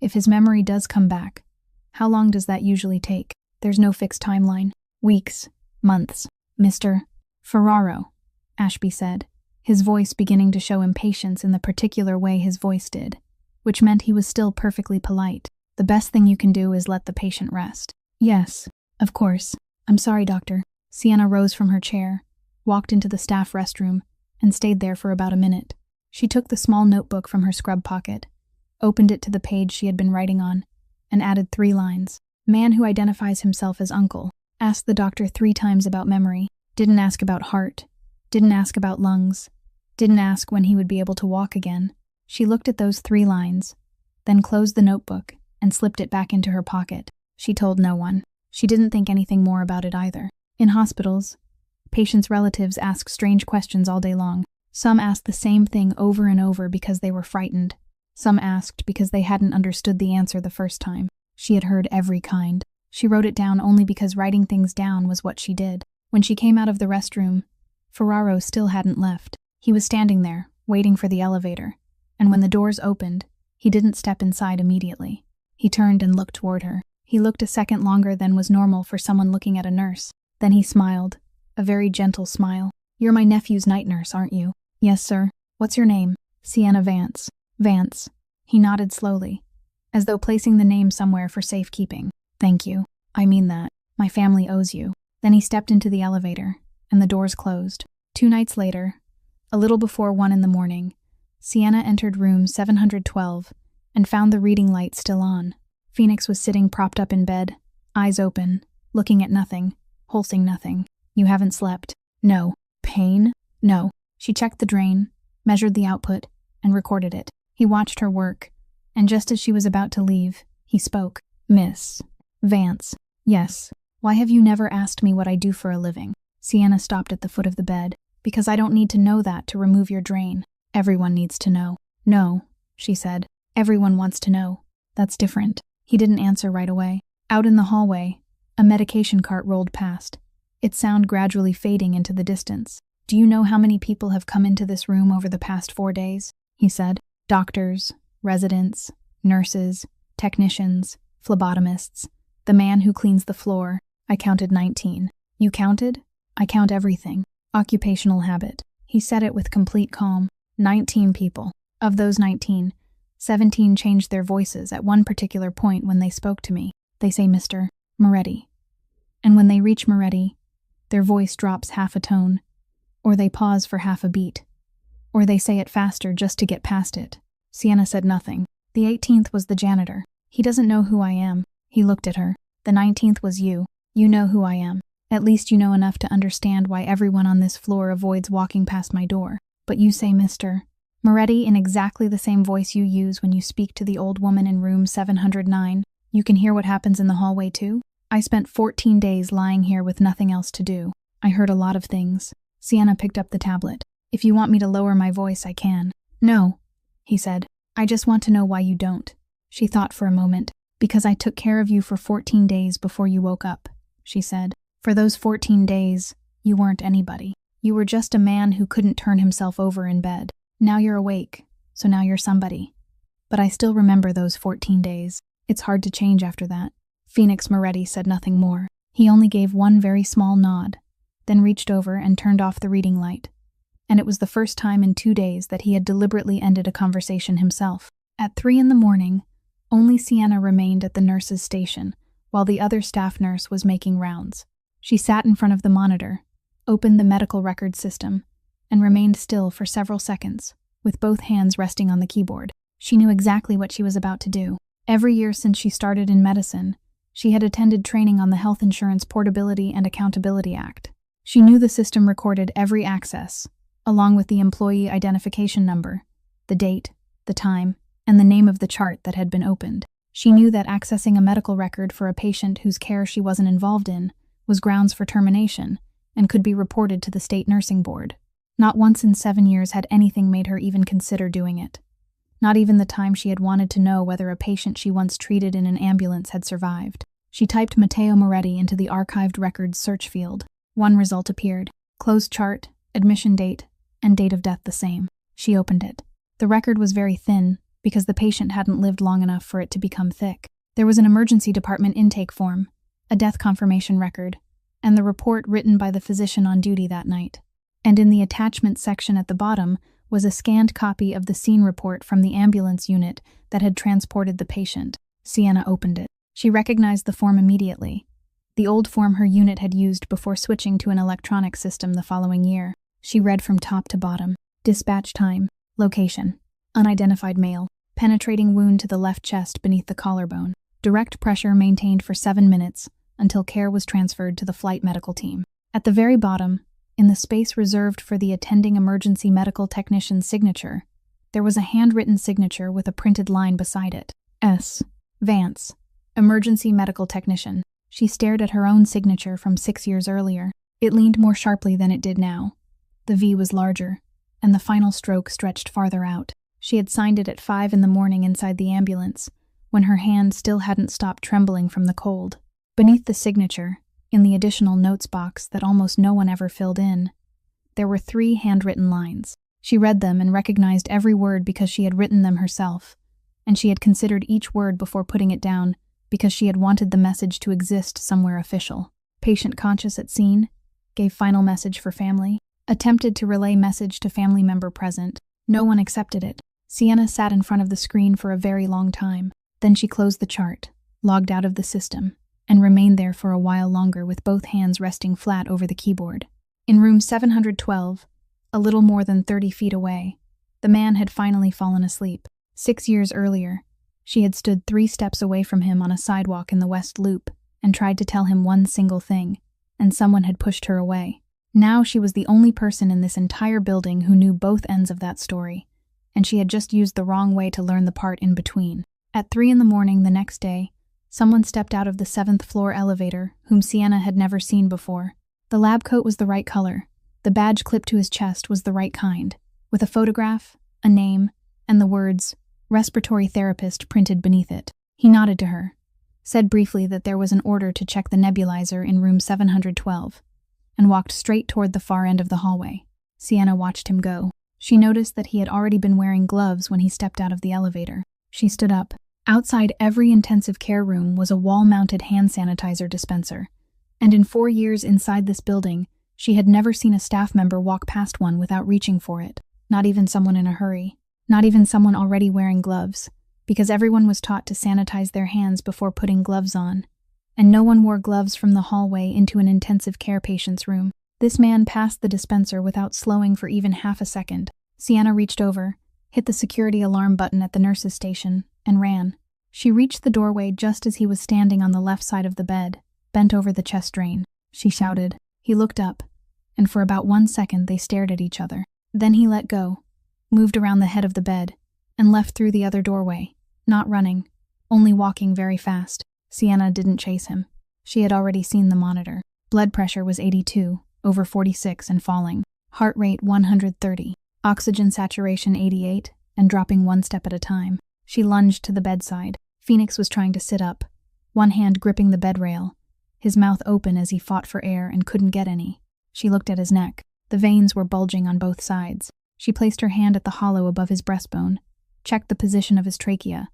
if his memory does come back, how long does that usually take?" "There's no fixed timeline. Weeks, months." "Mr. Ferraro," Ashby said, his voice beginning to show impatience in the particular way his voice did, which meant he was still perfectly polite. "The best thing you can do is let the patient rest." "Yes, of course. I'm sorry, doctor." Sienna rose from her chair, walked into the staff restroom, and stayed there for about a minute. She took the small notebook from her scrub pocket, opened it to the page she had been writing on, and added 3 lines. "Man who identifies himself as uncle. Asked the doctor 3 times about memory. Didn't ask about heart. Didn't ask about lungs. Didn't ask when he would be able to walk again." She looked at those 3 lines, then closed the notebook and slipped it back into her pocket. She told no one. She didn't think anything more about it either. In hospitals, patients' relatives ask strange questions all day long. Some asked the same thing over and over because they were frightened. Some asked because they hadn't understood the answer the first time. She had heard every kind. She wrote it down only because writing things down was what she did. When she came out of the restroom, Ferraro still hadn't left. He was standing there, waiting for the elevator, and when the doors opened, he didn't step inside immediately. He turned and looked toward her. He looked a second longer than was normal for someone looking at a nurse. Then he smiled, a very gentle smile. "You're my nephew's night nurse, aren't you?" "Yes, sir." "What's your name?" "Sienna Vance." "Vance." He nodded slowly, as though placing the name somewhere for safekeeping. "Thank you. I mean that. My family owes you." Then he stepped into the elevator, and the doors closed. 2 nights later, a little before 1 in the morning, Sienna entered room 712 and found the reading light still on. Phoenix was sitting propped up in bed, eyes open, looking at nothing, pulsing nothing. "You haven't slept?" "No." "Pain?" "No." She checked the drain, measured the output, and recorded it. He watched her work, and just as she was about to leave, he spoke. "Miss Vance." "Yes." "Why have you never asked me what I do for a living?" Sienna stopped at the foot of the bed. "Because I don't need to know that to remove your drain. Everyone needs to know." "No," she said. "Everyone wants to know." "That's different." He didn't answer right away. Out in the hallway, a medication cart rolled past, its sound gradually fading into the distance. "Do you know how many people have come into this room over the past 4 days?" he said. "Doctors, residents, nurses, technicians, phlebotomists, the man who cleans the floor. I counted 19. You counted? I count everything. Occupational habit." He said it with complete calm. 19 people. Of those 19, 17 changed their voices at one particular point when they spoke to me. They say Mr. Moretti. And when they reach Moretti, their voice drops half a tone, or they pause for half a beat, or they say it faster just to get past it. Sienna said nothing. The 18th was the janitor. "He doesn't know who I am." He looked at her. "The 19th was you. You know who I am. At least you know enough to understand why everyone on this floor avoids walking past my door. But you say Mr. Moretti in exactly the same voice you use when you speak to the old woman in room 709. You can hear what happens in the hallway too? I spent 14 days lying here with nothing else to do. I heard a lot of things." Sienna picked up the tablet. "If you want me to lower my voice, I can." "No," he said. "I just want to know why you don't." She thought for a moment. "Because I took care of you for 14 days before you woke up," she said. "For those 14 days, You weren't anybody. You were just a man who couldn't turn himself over in bed. Now you're awake, so now you're somebody. But I still remember those 14 days. It's hard to change after that." Phoenix Moretti said nothing more. He only gave one very small nod, then reached over and turned off the reading light. And it was the first time in 2 days that he had deliberately ended a conversation himself. At 3 a.m, only Sienna remained at the nurse's station, while the other staff nurse was making rounds. She sat in front of the monitor, opened the medical record system, and remained still for several seconds, with both hands resting on the keyboard. She knew exactly what she was about to do. Every year since she started in medicine, she had attended training on the Health Insurance Portability and Accountability Act. She knew the system recorded every access, along with the employee identification number, the date, the time, and the name of the chart that had been opened. She knew that accessing a medical record for a patient whose care she wasn't involved in was grounds for termination and could be reported to the state nursing board. Not once in 7 years had anything made her even consider doing it. Not even the time she had wanted to know whether a patient she once treated in an ambulance had survived. She typed Matteo Moretti into the archived records search field. One result appeared: closed chart, admission date, and date of death the same. She opened it. The record was very thin, because the patient hadn't lived long enough for it to become thick. There was an emergency department intake form, a death confirmation record, and the report written by the physician on duty that night. And in the attachment section at the bottom was a scanned copy of the scene report from the ambulance unit that had transported the patient. Sienna opened it. She recognized the form immediately, the old form her unit had used before switching to an electronic system the following year. She read from top to bottom. Dispatch time, location, unidentified male, penetrating wound to the left chest beneath the collarbone, direct pressure maintained for 7 minutes until care was transferred to the flight medical team. At the very bottom, in the space reserved for the attending emergency medical technician's signature, there was a handwritten signature with a printed line beside it. S. Vance, emergency medical technician. She stared at her own signature from 6 years earlier. It leaned more sharply than it did now. The V was larger, and the final stroke stretched farther out. She had signed it at 5 a.m. inside the ambulance, when her hand still hadn't stopped trembling from the cold. Beneath the signature, in the additional notes box that almost no one ever filled in, there were 3 handwritten lines. She read them and recognized every word because she had written them herself, and she had considered each word before putting it down because she had wanted the message to exist somewhere official. Patient conscious at scene, gave final message for family, attempted to relay message to family member present. No one accepted it. Sienna sat in front of the screen for a very long time. Then she closed the chart, logged out of the system, and remained there for a while longer with both hands resting flat over the keyboard. In room 712, a little more than 30 feet away, the man had finally fallen asleep. 6 years earlier, she had stood 3 steps away from him on a sidewalk in the West Loop and tried to tell him one single thing, and someone had pushed her away. Now she was the only person in this entire building who knew both ends of that story, and she had just used the wrong way to learn the part in between. At 3 a.m. the next day, someone stepped out of the 7th floor elevator whom Sienna had never seen before. The lab coat was the right color. The badge clipped to his chest was the right kind, with a photograph, a name, and the words, "Respiratory therapist," printed beneath it. He nodded to her, said briefly that there was an order to check the nebulizer in room 712, and walked straight toward the far end of the hallway. Sienna watched him go. She noticed that he had already been wearing gloves when he stepped out of the elevator. She stood up. Outside every intensive care room was a wall-mounted hand sanitizer dispenser, and in 4 years inside this building, she had never seen a staff member walk past one without reaching for it. Not even someone in a hurry. Not even someone already wearing gloves, because everyone was taught to sanitize their hands before putting gloves on, and no one wore gloves from the hallway into an intensive care patient's room. This man passed the dispenser without slowing for even half a second. Sienna reached over, hit the security alarm button at the nurse's station, and ran. She reached the doorway just as he was standing on the left side of the bed, bent over the chest drain. She shouted. He looked up, and for about 1 second they stared at each other. Then he let go, moved around the head of the bed, and left through the other doorway, not running, only walking very fast. Sienna didn't chase him. She had already seen the monitor. Blood pressure was 82, over 46 and falling. Heart rate 130. Oxygen saturation 88, and dropping 1 step at a time. She lunged to the bedside. Phoenix was trying to sit up, one hand gripping the bed rail, his mouth open as he fought for air and couldn't get any. She looked at his neck. The veins were bulging on both sides. She placed her hand at the hollow above his breastbone, checked the position of his trachea,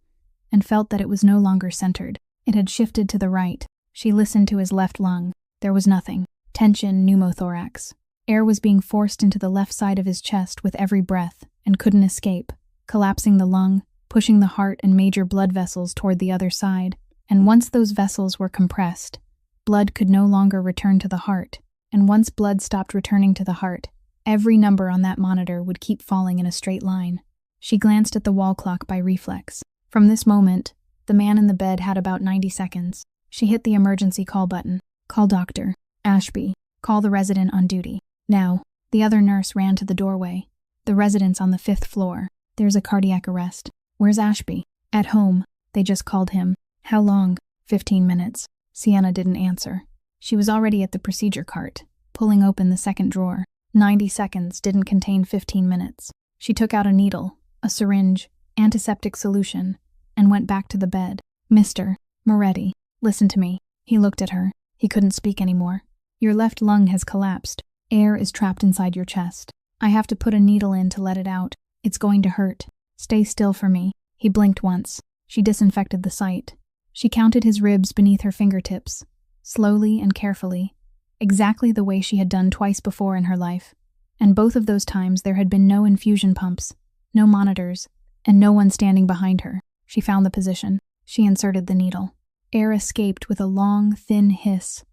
and felt that it was no longer centered. It had shifted to the right. She listened to his left lung. There was nothing. Tension, pneumothorax. Air was being forced into the left side of his chest with every breath and couldn't escape, collapsing the lung, pushing the heart and major blood vessels toward the other side. And once those vessels were compressed, blood could no longer return to the heart. And once blood stopped returning to the heart, every number on that monitor would keep falling in a straight line. She glanced at the wall clock by reflex. From this moment, the man in the bed had about 90 seconds. She hit the emergency call button. Call Dr. Ashby. Call the resident on duty. Now. The other nurse ran to the doorway. The resident's on the 5th floor. There's a cardiac arrest. Where's Ashby? At home. They just called him. How long? 15 minutes. Sienna didn't answer. She was already at the procedure cart, pulling open the second drawer. 90 seconds didn't contain 15 minutes. She took out a needle, a syringe, antiseptic solution, and went back to the bed. Mr. Moretti, listen to me. He looked at her. He couldn't speak anymore. Your left lung has collapsed. Air is trapped inside your chest. I have to put a needle in to let it out. It's going to hurt. Stay still for me. He blinked once. She disinfected the site. She counted his ribs beneath her fingertips, slowly and carefully, exactly the way she had done twice before in her life. And both of those times there had been no infusion pumps, no monitors, and no one standing behind her. She found the position. She inserted the needle. Air escaped with a long, thin hiss,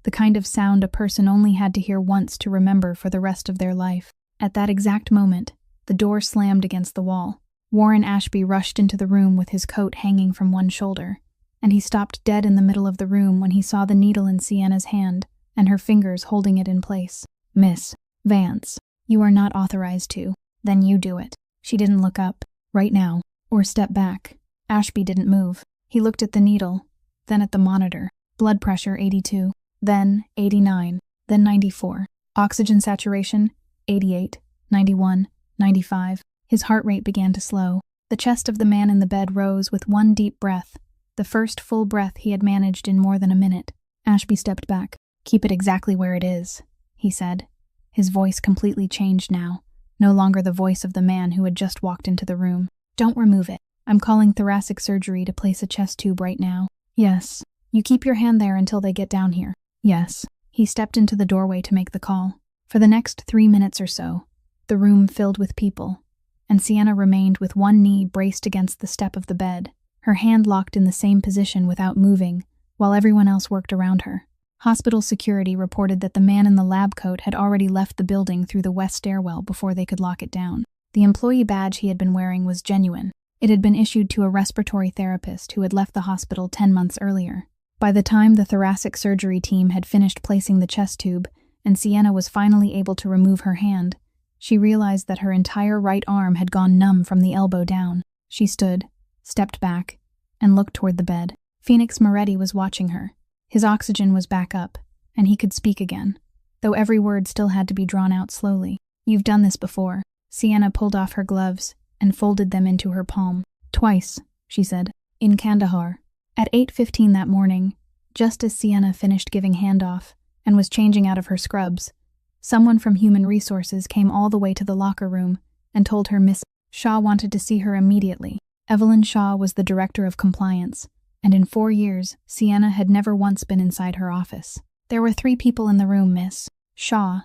the kind of sound a person only had to hear once to remember for the rest of their life. At that exact moment, the door slammed against the wall. Warren Ashby rushed into the room with his coat hanging from one shoulder, and he stopped dead in the middle of the room when he saw the needle in Sienna's hand and her fingers holding it in place. Miss Vance, you are not authorized to. Then you do it. She didn't look up. Right now. Or step back. Ashby didn't move. He looked at the needle, then at the monitor. Blood pressure 82, then 89, then 94. Oxygen saturation 88, 91, 95. His heart rate began to slow. The chest of the man in the bed rose with one deep breath, the first full breath he had managed in more than a minute. Ashby stepped back. Keep it exactly where it is, he said. His voice completely changed now, no longer the voice of the man who had just walked into the room. Don't remove it. I'm calling thoracic surgery to place a chest tube right now. Yes. You keep your hand there until they get down here. Yes. He stepped into the doorway to make the call. For the next 3 minutes or so, the room filled with people, and Sienna remained with one knee braced against the step of the bed, her hand locked in the same position without moving, while everyone else worked around her. Hospital security reported that the man in the lab coat had already left the building through the west stairwell before they could lock it down. The employee badge he had been wearing was genuine. It had been issued to a respiratory therapist who had left the hospital 10 months earlier. By the time the thoracic surgery team had finished placing the chest tube and Sienna was finally able to remove her hand, she realized that her entire right arm had gone numb from the elbow down. She stood, stepped back, and looked toward the bed. Phoenix Moretti was watching her. His oxygen was back up, and he could speak again, though every word still had to be drawn out slowly. You've done this before. Sienna pulled off her gloves and folded them into her palm. Twice, she said, in Kandahar. At 8:15 that morning, just as Sienna finished giving handoff and was changing out of her scrubs, someone from Human Resources came all the way to the locker room and told her Miss Shaw wanted to see her immediately. Evelyn Shaw was the director of compliance, and in 4 years, Sienna had never once been inside her office. There were 3 people in the room, Miss Shaw,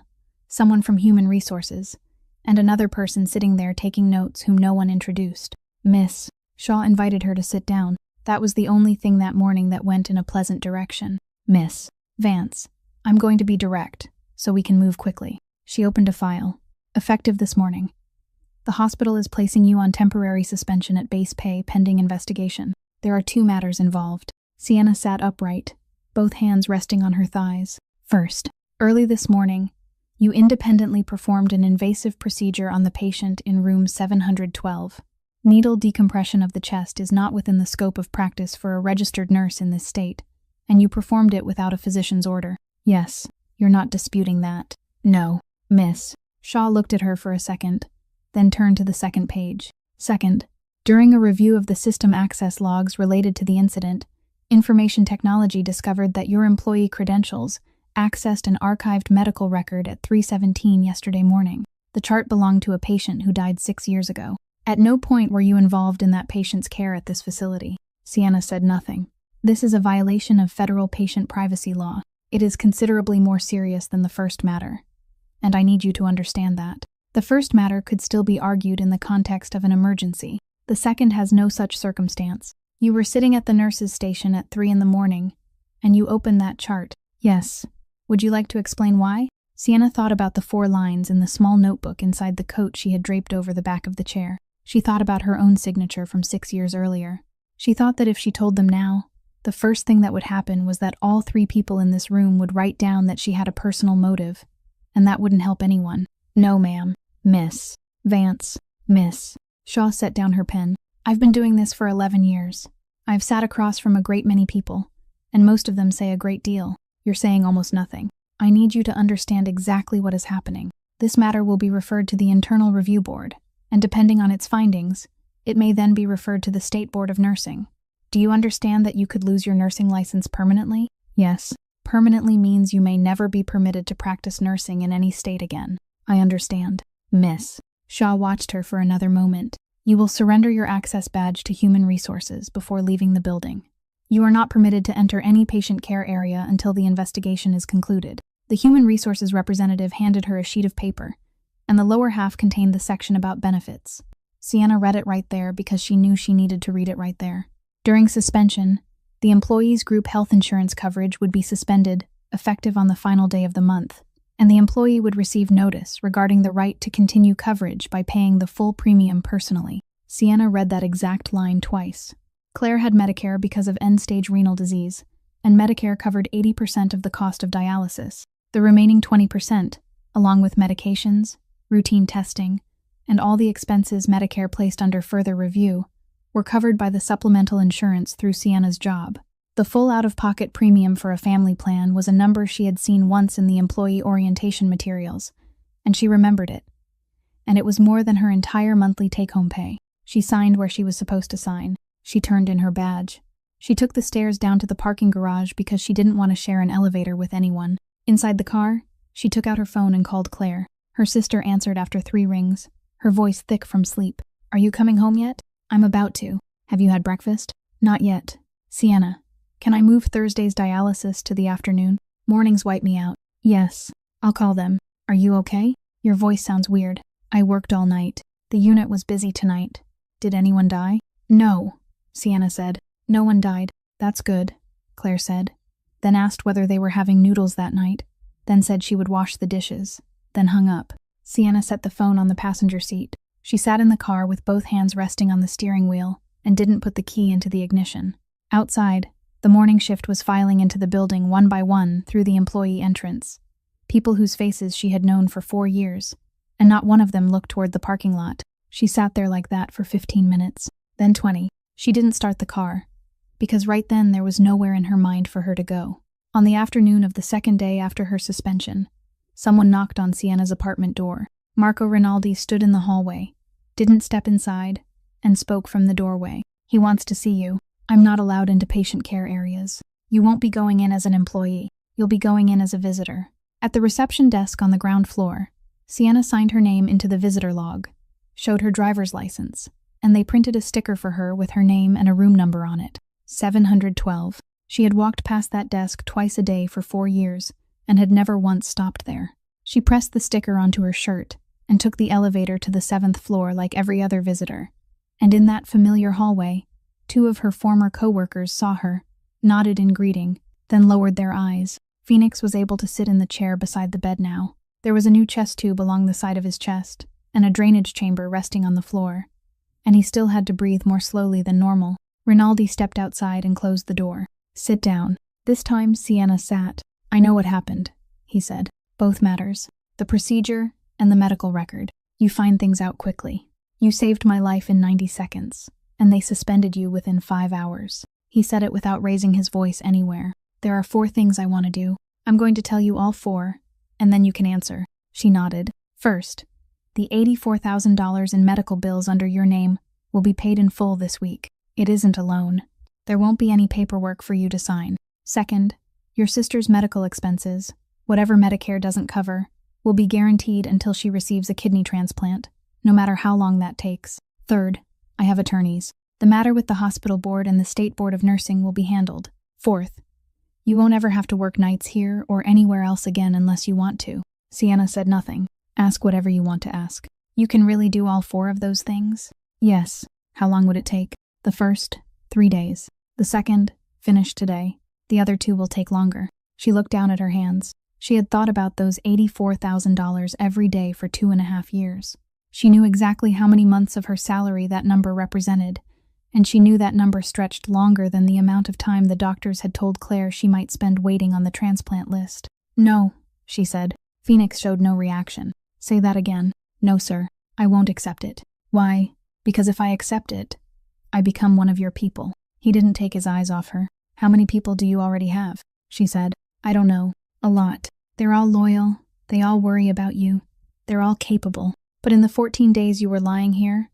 someone from Human Resources, and another person sitting there taking notes whom no one introduced. Miss Shaw invited her to sit down. That was the only thing that morning that went in a pleasant direction. Miss Vance, I'm going to be direct, so we can move quickly. She opened a file. Effective this morning. The hospital is placing you on temporary suspension at base pay pending investigation. There are 2 matters involved. Sienna sat upright, both hands resting on her thighs. First, early this morning, you independently performed an invasive procedure on the patient in room 712. Needle decompression of the chest is not within the scope of practice for a registered nurse in this state, and you performed it without a physician's order. Yes, you're not disputing that. No, Miss. Shaw looked at her for a second, then turned to the second page. Second, during a review of the system access logs related to the incident, Information Technology discovered that your employee credentials, accessed an archived medical record at 3:17 yesterday morning. The chart belonged to a patient who died 6 years ago. At no point were you involved in that patient's care at this facility. Sienna said nothing. This is a violation of federal patient privacy law. It is considerably more serious than the first matter, and I need you to understand that. The first matter could still be argued in the context of an emergency. The second has no such circumstance. You were sitting at the nurse's station at 3 in the morning, and you opened that chart. Yes. Would you like to explain why? Sienna thought about the 4 lines in the small notebook inside the coat she had draped over the back of the chair. She thought about her own signature from 6 years earlier. She thought that if she told them now, the first thing that would happen was that all 3 people in this room would write down that she had a personal motive, and that wouldn't help anyone. No, ma'am. Miss Vance. Miss. Shaw set down her pen. I've been doing this for 11 years. I've sat across from a great many people, and most of them say a great deal. You're saying almost nothing. I need you to understand exactly what is happening. This matter will be referred to the Internal Review Board, and depending on its findings, it may then be referred to the State Board of Nursing. Do you understand that you could lose your nursing license permanently? Yes. Permanently means you may never be permitted to practice nursing in any state again. I understand. Miss. Shaw watched her for another moment. You will surrender your access badge to Human Resources before leaving the building. You are not permitted to enter any patient care area until the investigation is concluded. The Human Resources representative handed her a sheet of paper, and the lower half contained the section about benefits. Sienna read it right there because she knew she needed to read it right there. During suspension, the employee's group health insurance coverage would be suspended, effective on the final day of the month, and the employee would receive notice regarding the right to continue coverage by paying the full premium personally. Sienna read that exact line twice. Claire had Medicare because of end-stage renal disease, and Medicare covered 80% of the cost of dialysis. The remaining 20%, along with medications, routine testing, and all the expenses Medicare placed under further review, were covered by the supplemental insurance through Sienna's job. The full out-of-pocket premium for a family plan was a number she had seen once in the employee orientation materials, and she remembered it. And it was more than her entire monthly take-home pay. She signed where she was supposed to sign. She turned in her badge. She took the stairs down to the parking garage because she didn't want to share an elevator with anyone. Inside the car, she took out her phone and called Claire. Her sister answered after 3 rings, her voice thick from sleep. Are you coming home yet? I'm about to. Have you had breakfast? Not yet. Sienna, can I move Thursday's dialysis to the afternoon? Mornings wipe me out. Yes. I'll call them. Are you okay? Your voice sounds weird. I worked all night. The unit was busy tonight. Did anyone die? No, Sienna said. No one died. That's good, Claire said. Then asked whether they were having noodles that night. Then said she would wash the dishes. Then hung up. Sienna set the phone on the passenger seat. She sat in the car with both hands resting on the steering wheel and didn't put the key into the ignition. Outside, the morning shift was filing into the building one by one through the employee entrance. People whose faces she had known for 4 years, and not one of them looked toward the parking lot. She sat there like that for 15 minutes, then 20. She didn't start the car, because right then there was nowhere in her mind for her to go. On the afternoon of the second day after her suspension, someone knocked on Sienna's apartment door. Marco Rinaldi stood in the hallway, didn't step inside, and spoke from the doorway. He wants to see you. I'm not allowed into patient care areas. You won't be going in as an employee. You'll be going in as a visitor. At the reception desk on the ground floor, Sienna signed her name into the visitor log, showed her driver's license, and they printed a sticker for her with her name and a room number on it. 712. She had walked past that desk twice a day for 4 years and had never once stopped there. She pressed the sticker onto her shirt and took the elevator to the 7th floor like every other visitor. And in that familiar hallway, 2 of her former co-workers saw her, nodded in greeting, then lowered their eyes. Phoenix was able to sit in the chair beside the bed now. There was a new chest tube along the side of his chest, and a drainage chamber resting on the floor, and he still had to breathe more slowly than normal. Rinaldi stepped outside and closed the door. Sit down. This time, Sienna sat. I know what happened, he said. Both matters. The procedure and the medical record. You find things out quickly. You saved my life in 90 seconds, and they suspended you within 5 hours. He said it without raising his voice anywhere. There are 4 things I want to do. I'm going to tell you all 4, and then you can answer. She nodded. First, the $84,000 in medical bills under your name will be paid in full this week. It isn't a loan. There won't be any paperwork for you to sign. Second, your sister's medical expenses, whatever Medicare doesn't cover, will be guaranteed until she receives a kidney transplant, no matter how long that takes. Third, I have attorneys. The matter with the hospital board and the State Board of Nursing will be handled. Fourth, you won't ever have to work nights here or anywhere else again unless you want to. Sienna said nothing. Ask whatever you want to ask. You can really do all 4 of those things? Yes. How long would it take? The first, 3 days. The second, finish today. The other 2 will take longer. She looked down at her hands. She had thought about those $84,000 every day for 2.5 years. She knew exactly how many months of her salary that number represented, and she knew that number stretched longer than the amount of time the doctors had told Claire she might spend waiting on the transplant list. No, she said. Phoenix showed no reaction. Say that again. No, sir. I won't accept it. Why? Because if I accept it, I become one of your people. He didn't take his eyes off her. How many people do you already have? She said. I don't know. A lot. They're all loyal. They all worry about you. They're all capable. But in the 14 days you were lying here,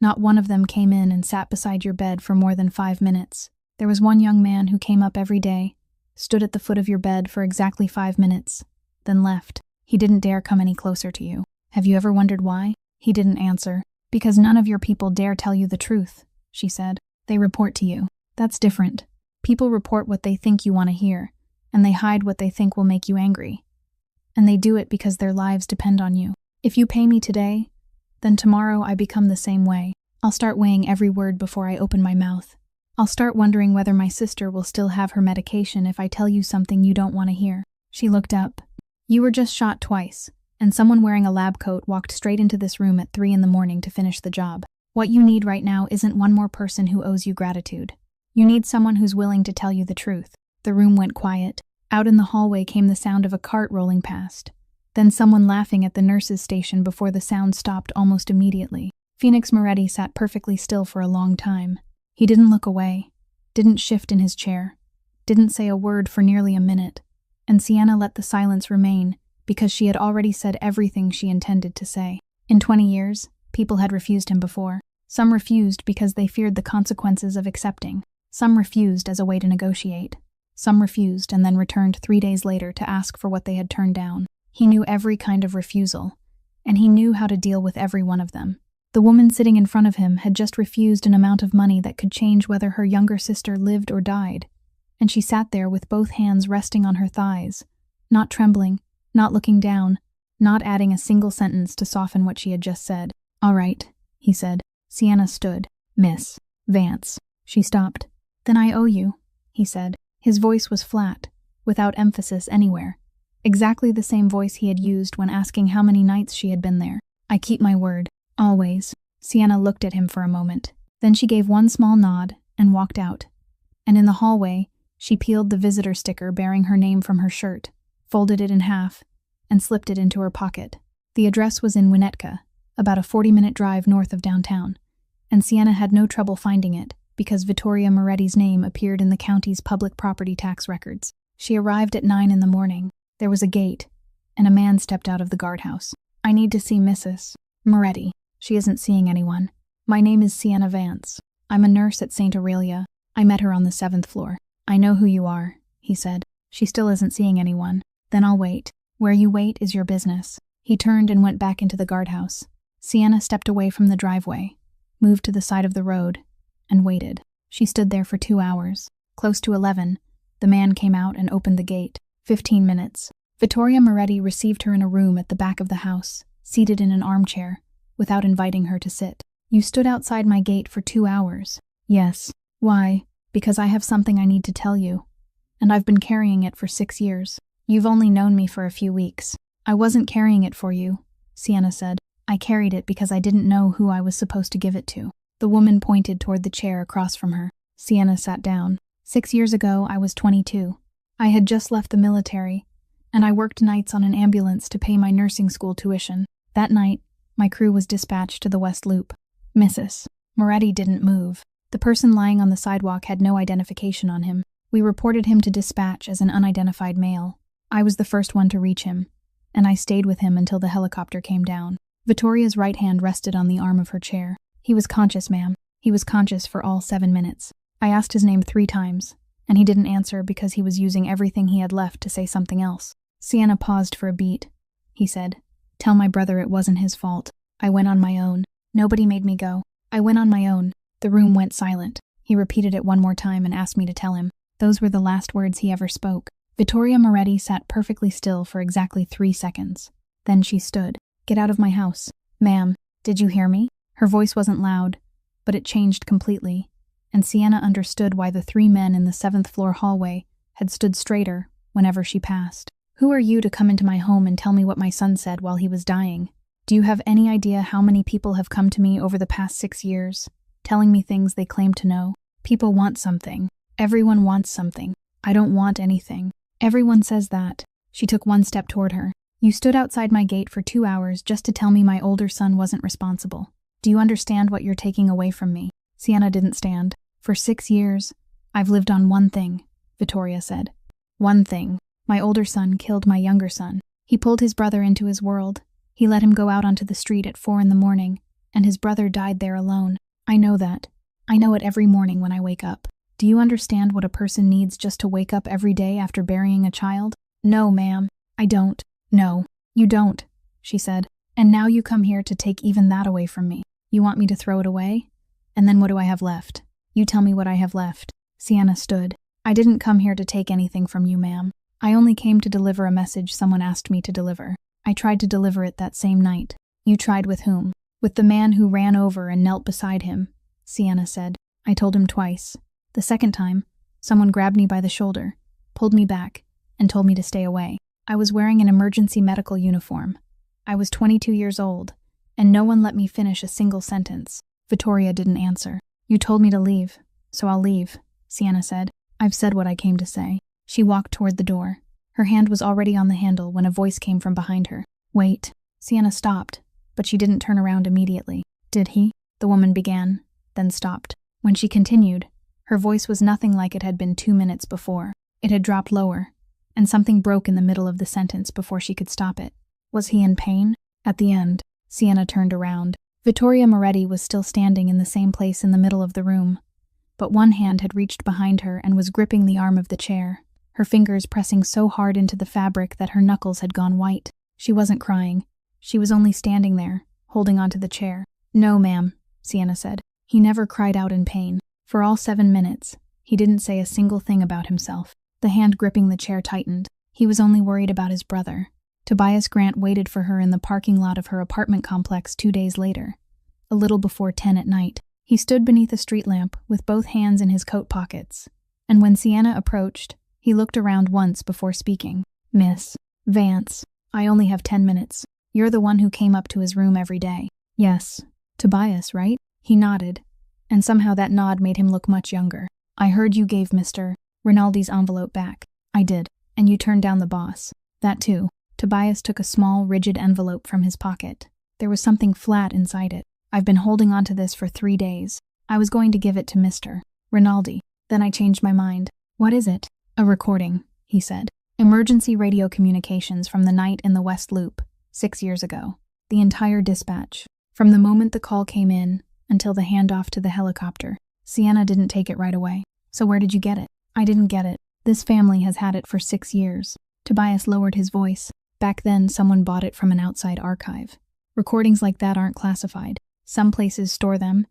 not one of them came in and sat beside your bed for more than 5 minutes. There was one young man who came up every day, stood at the foot of your bed for exactly 5 minutes, then left. He didn't dare come any closer to you. Have you ever wondered why? He didn't answer. Because none of your people dare tell you the truth, she said. They report to you. That's different. People report what they think you want to hear, and they hide what they think will make you angry. And they do it because their lives depend on you. If you pay me today, then tomorrow I become the same way. I'll start weighing every word before I open my mouth. I'll start wondering whether my sister will still have her medication if I tell you something you don't want to hear. She looked up. You were just shot twice, and someone wearing a lab coat walked straight into this room at 3 a.m. to finish the job. What you need right now isn't one more person who owes you gratitude. You need someone who's willing to tell you the truth. The room went quiet. Out in the hallway came the sound of a cart rolling past, then someone laughing at the nurse's station before the sound stopped almost immediately. Phoenix Moretti sat perfectly still for a long time. He didn't look away, didn't shift in his chair, didn't say a word for nearly a minute, and Sienna let the silence remain because she had already said everything she intended to say. In 20 years, people had refused him before. Some refused because they feared the consequences of accepting. Some refused as a way to negotiate. Some refused and then returned 3 days later to ask for what they had turned down. He knew every kind of refusal, and he knew how to deal with every one of them. The woman sitting in front of him had just refused an amount of money that could change whether her younger sister lived or died, and she sat there with both hands resting on her thighs, not trembling, not looking down, not adding a single sentence to soften what she had just said. All right, he said. Sienna stood. Miss Vance. She stopped. Then I owe you, he said. His voice was flat, without emphasis anywhere. Exactly the same voice he had used when asking how many nights she had been there. I keep my word. Always. Sienna looked at him for a moment. Then she gave one small nod and walked out. And in the hallway, she peeled the visitor sticker bearing her name from her shirt, folded it in half, and slipped it into her pocket. The address was in Winnetka, about a 40-minute drive north of downtown, and Sienna had no trouble finding it because Vittoria Moretti's name appeared in the county's public property tax records. She arrived at 9 a.m. There was a gate, and a man stepped out of the guardhouse. I need to see Mrs. Moretti. She isn't seeing anyone. My name is Sienna Vance. I'm a nurse at St. Aurelia. I met her on the 7th floor. I know who you are, he said. She still isn't seeing anyone. Then I'll wait. Where you wait is your business. He turned and went back into the guardhouse. Sienna stepped away from the driveway, moved to the side of the road, and waited. She stood there for 2 hours. Close to 11, the man came out and opened the gate. 15 minutes. Vittoria Moretti received her in a room at the back of the house, seated in an armchair, without inviting her to sit. You stood outside my gate for 2 hours. Yes. Why? Because I have something I need to tell you. And I've been carrying it for 6 years. You've only known me for a few weeks. I wasn't carrying it for you, Sienna said. I carried it because I didn't know who I was supposed to give it to. The woman pointed toward the chair across from her. Sienna sat down. 6 years ago, I was 22. I had just left the military, and I worked nights on an ambulance to pay my nursing school tuition. That night, my crew was dispatched to the West Loop. Mrs. Moretti didn't move. The person lying on the sidewalk had no identification on him. We reported him to dispatch as an unidentified male. I was the first one to reach him, and I stayed with him until the helicopter came down. Vittoria's right hand rested on the arm of her chair. He was conscious, ma'am. He was conscious for all 7 minutes. I asked his name 3 times, and he didn't answer because he was using everything he had left to say something else. Sienna paused for a beat. He said, "Tell my brother it wasn't his fault. I went on my own. Nobody made me go. I went on my own." The room went silent. He repeated it one more time and asked me to tell him. Those were the last words he ever spoke. Vittoria Moretti sat perfectly still for exactly 3 seconds. Then she stood. "Get out of my house." "Ma'am, did you hear me?" Her voice wasn't loud, but it changed completely, and Sienna understood why the 3 men in the 7th floor hallway had stood straighter whenever she passed. "Who are you to come into my home and tell me what my son said while he was dying? Do you have any idea how many people have come to me over the past 6 years, telling me things they claim to know? People want something. Everyone wants something. I don't want anything. Everyone says that." She took 1 step toward her. "You stood outside my gate for 2 hours just to tell me my older son wasn't responsible. Do you understand what you're taking away from me?" Sienna didn't stand. "For 6 years, I've lived on one thing," Vittoria said. "One thing. My older son killed my younger son. He pulled his brother into his world. He let him go out onto the street at 4 in the morning, and his brother died there alone. I know that. I know it every morning when I wake up. Do you understand what a person needs just to wake up every day after burying a child?" "No, ma'am, I don't." "No, you don't," she said. "And now you come here to take even that away from me. You want me to throw it away? And then what do I have left? You tell me what I have left." Sienna stood. "I didn't come here to take anything from you, ma'am. I only came to deliver a message someone asked me to deliver. I tried to deliver it that same night." "You tried with whom?" "With the man who ran over and knelt beside him," Sienna said. "I told him twice. The second time, someone grabbed me by the shoulder, pulled me back, and told me to stay away. I was wearing an emergency medical uniform. I was 22 years old, and no one let me finish a single sentence." Vittoria didn't answer. "You told me to leave, so I'll leave," Sienna said. "I've said what I came to say." She walked toward the door. Her hand was already on the handle when a voice came from behind her. "Wait." Sienna stopped, but she didn't turn around immediately. "Did he?" the woman began, then stopped. When she continued, her voice was nothing like it had been 2 minutes before. It had dropped lower, and something broke in the middle of the sentence before she could stop it. "Was he in pain?" At the end, Sienna turned around. Vittoria Moretti was still standing in the same place in the middle of the room, but one hand had reached behind her and was gripping the arm of the chair, her fingers pressing so hard into the fabric that her knuckles had gone white. She wasn't crying. She was only standing there, holding onto the chair. "No, ma'am," Sienna said. "He never cried out in pain. For all 7 minutes, he didn't say a single thing about himself." The hand gripping the chair tightened. He was only worried about his brother. Tobias Grant waited for her in the parking lot of her apartment complex 2 days later, a little before 10 at night. He stood beneath a street lamp with both hands in his coat pockets, and when Sienna approached, he looked around once before speaking. "Miss Vance, I only have 10 minutes. You're the one who came up to his room every day." "Yes. Tobias, right?" He nodded, and somehow that nod made him look much younger. "I heard you gave Mr. Rinaldi's envelope back." "I did. And you turned down the boss." "That too." Tobias took a small, rigid envelope from his pocket. There was something flat inside it. "I've been holding on to this for 3 days. I was going to give it to Mr. Rinaldi. Then I changed my mind." "What is it?" "A recording," he said. "Emergency radio communications from the night in the West Loop, 6 years ago. The entire dispatch. From the moment the call came in until the handoff to the helicopter." Sienna didn't take it right away. "So where did you get it?" "I didn't get it. This family has had it for 6 years. Tobias lowered his voice. "Back then, someone bought it from an outside archive. Recordings like that aren't classified. Some places store them,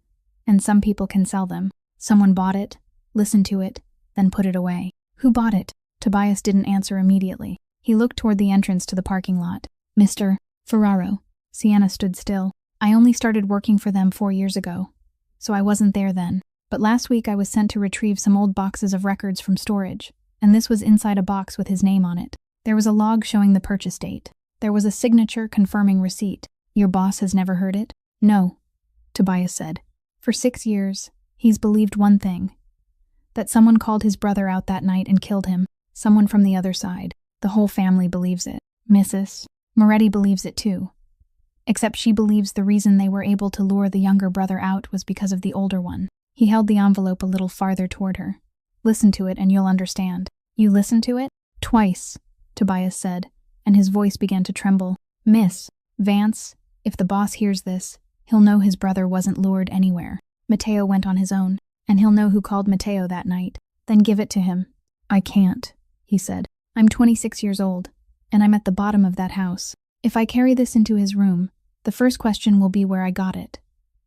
and some people can sell them. Someone bought it, listened to it, then put it away." "Who bought it?" Tobias didn't answer immediately. He looked toward the entrance to the parking lot. "Mr. Ferraro." Sienna stood still. "I only started working for them 4 years ago, so I wasn't there then. But last week I was sent to retrieve some old boxes of records from storage, and this was inside a box with his name on it. There was a log showing the purchase date. There was a signature confirming receipt. Your boss has never heard it?" "No," Tobias said. "For 6 years, he's believed one thing. That someone called his brother out that night and killed him. Someone from the other side. The whole family believes it. Mrs. Moretti believes it too. Except she believes the reason they were able to lure the younger brother out was because of the older one." He held the envelope a little farther toward her. "Listen to it and you'll understand." "You listened to it?" "Twice," Tobias said, and his voice began to tremble. "Miss Vance, if the boss hears this, he'll know his brother wasn't lured anywhere. Matteo went on his own, and he'll know who called Matteo that night. Then give it to him." "I can't," he said. "I'm 26 years old. and I'm at the bottom of that house. If I carry this into his room, the first question will be where I got it.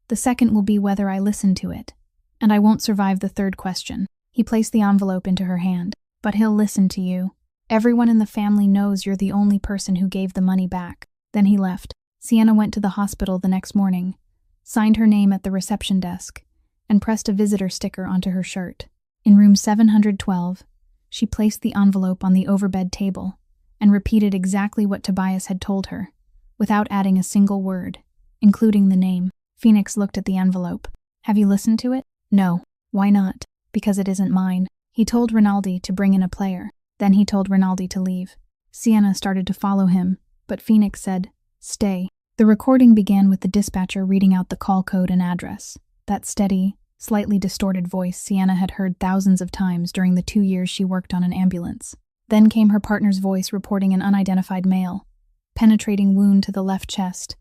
The second will be whether I listened to it. And I won't survive the third question. He placed the envelope into her hand. But he'll listen to you. Everyone in the family knows you're the only person who gave the money back. Then he left. Sienna went to the hospital the next morning, signed her name at the reception desk, and pressed a visitor sticker onto her shirt. In room 712, she placed the envelope on the overbed table and repeated exactly what Tobias had told her, without adding a single word, including the name. Phoenix looked at the envelope. Have you listened to it? No. Why not? Because it isn't mine. He told Rinaldi to bring in a player. Then he told Rinaldi to leave. Sienna started to follow him, but Phoenix said, "Stay." The recording began with the dispatcher reading out the call code and address. That steady, slightly distorted voice Sienna had heard thousands of times during the 2 years she worked on an ambulance. Then came her partner's voice reporting an unidentified male. Penetrating wound to the left chest,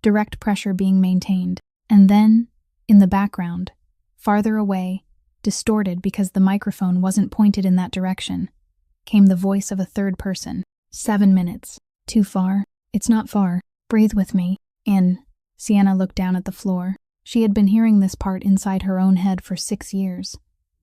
direct pressure being maintained. And then, in the background, farther away, distorted because the microphone wasn't pointed in that direction, came the voice of a third person. 7 minutes. Too far? It's not far. Breathe with me. In. Sienna looked down at the floor. She had been hearing this part inside her own head for 6 years,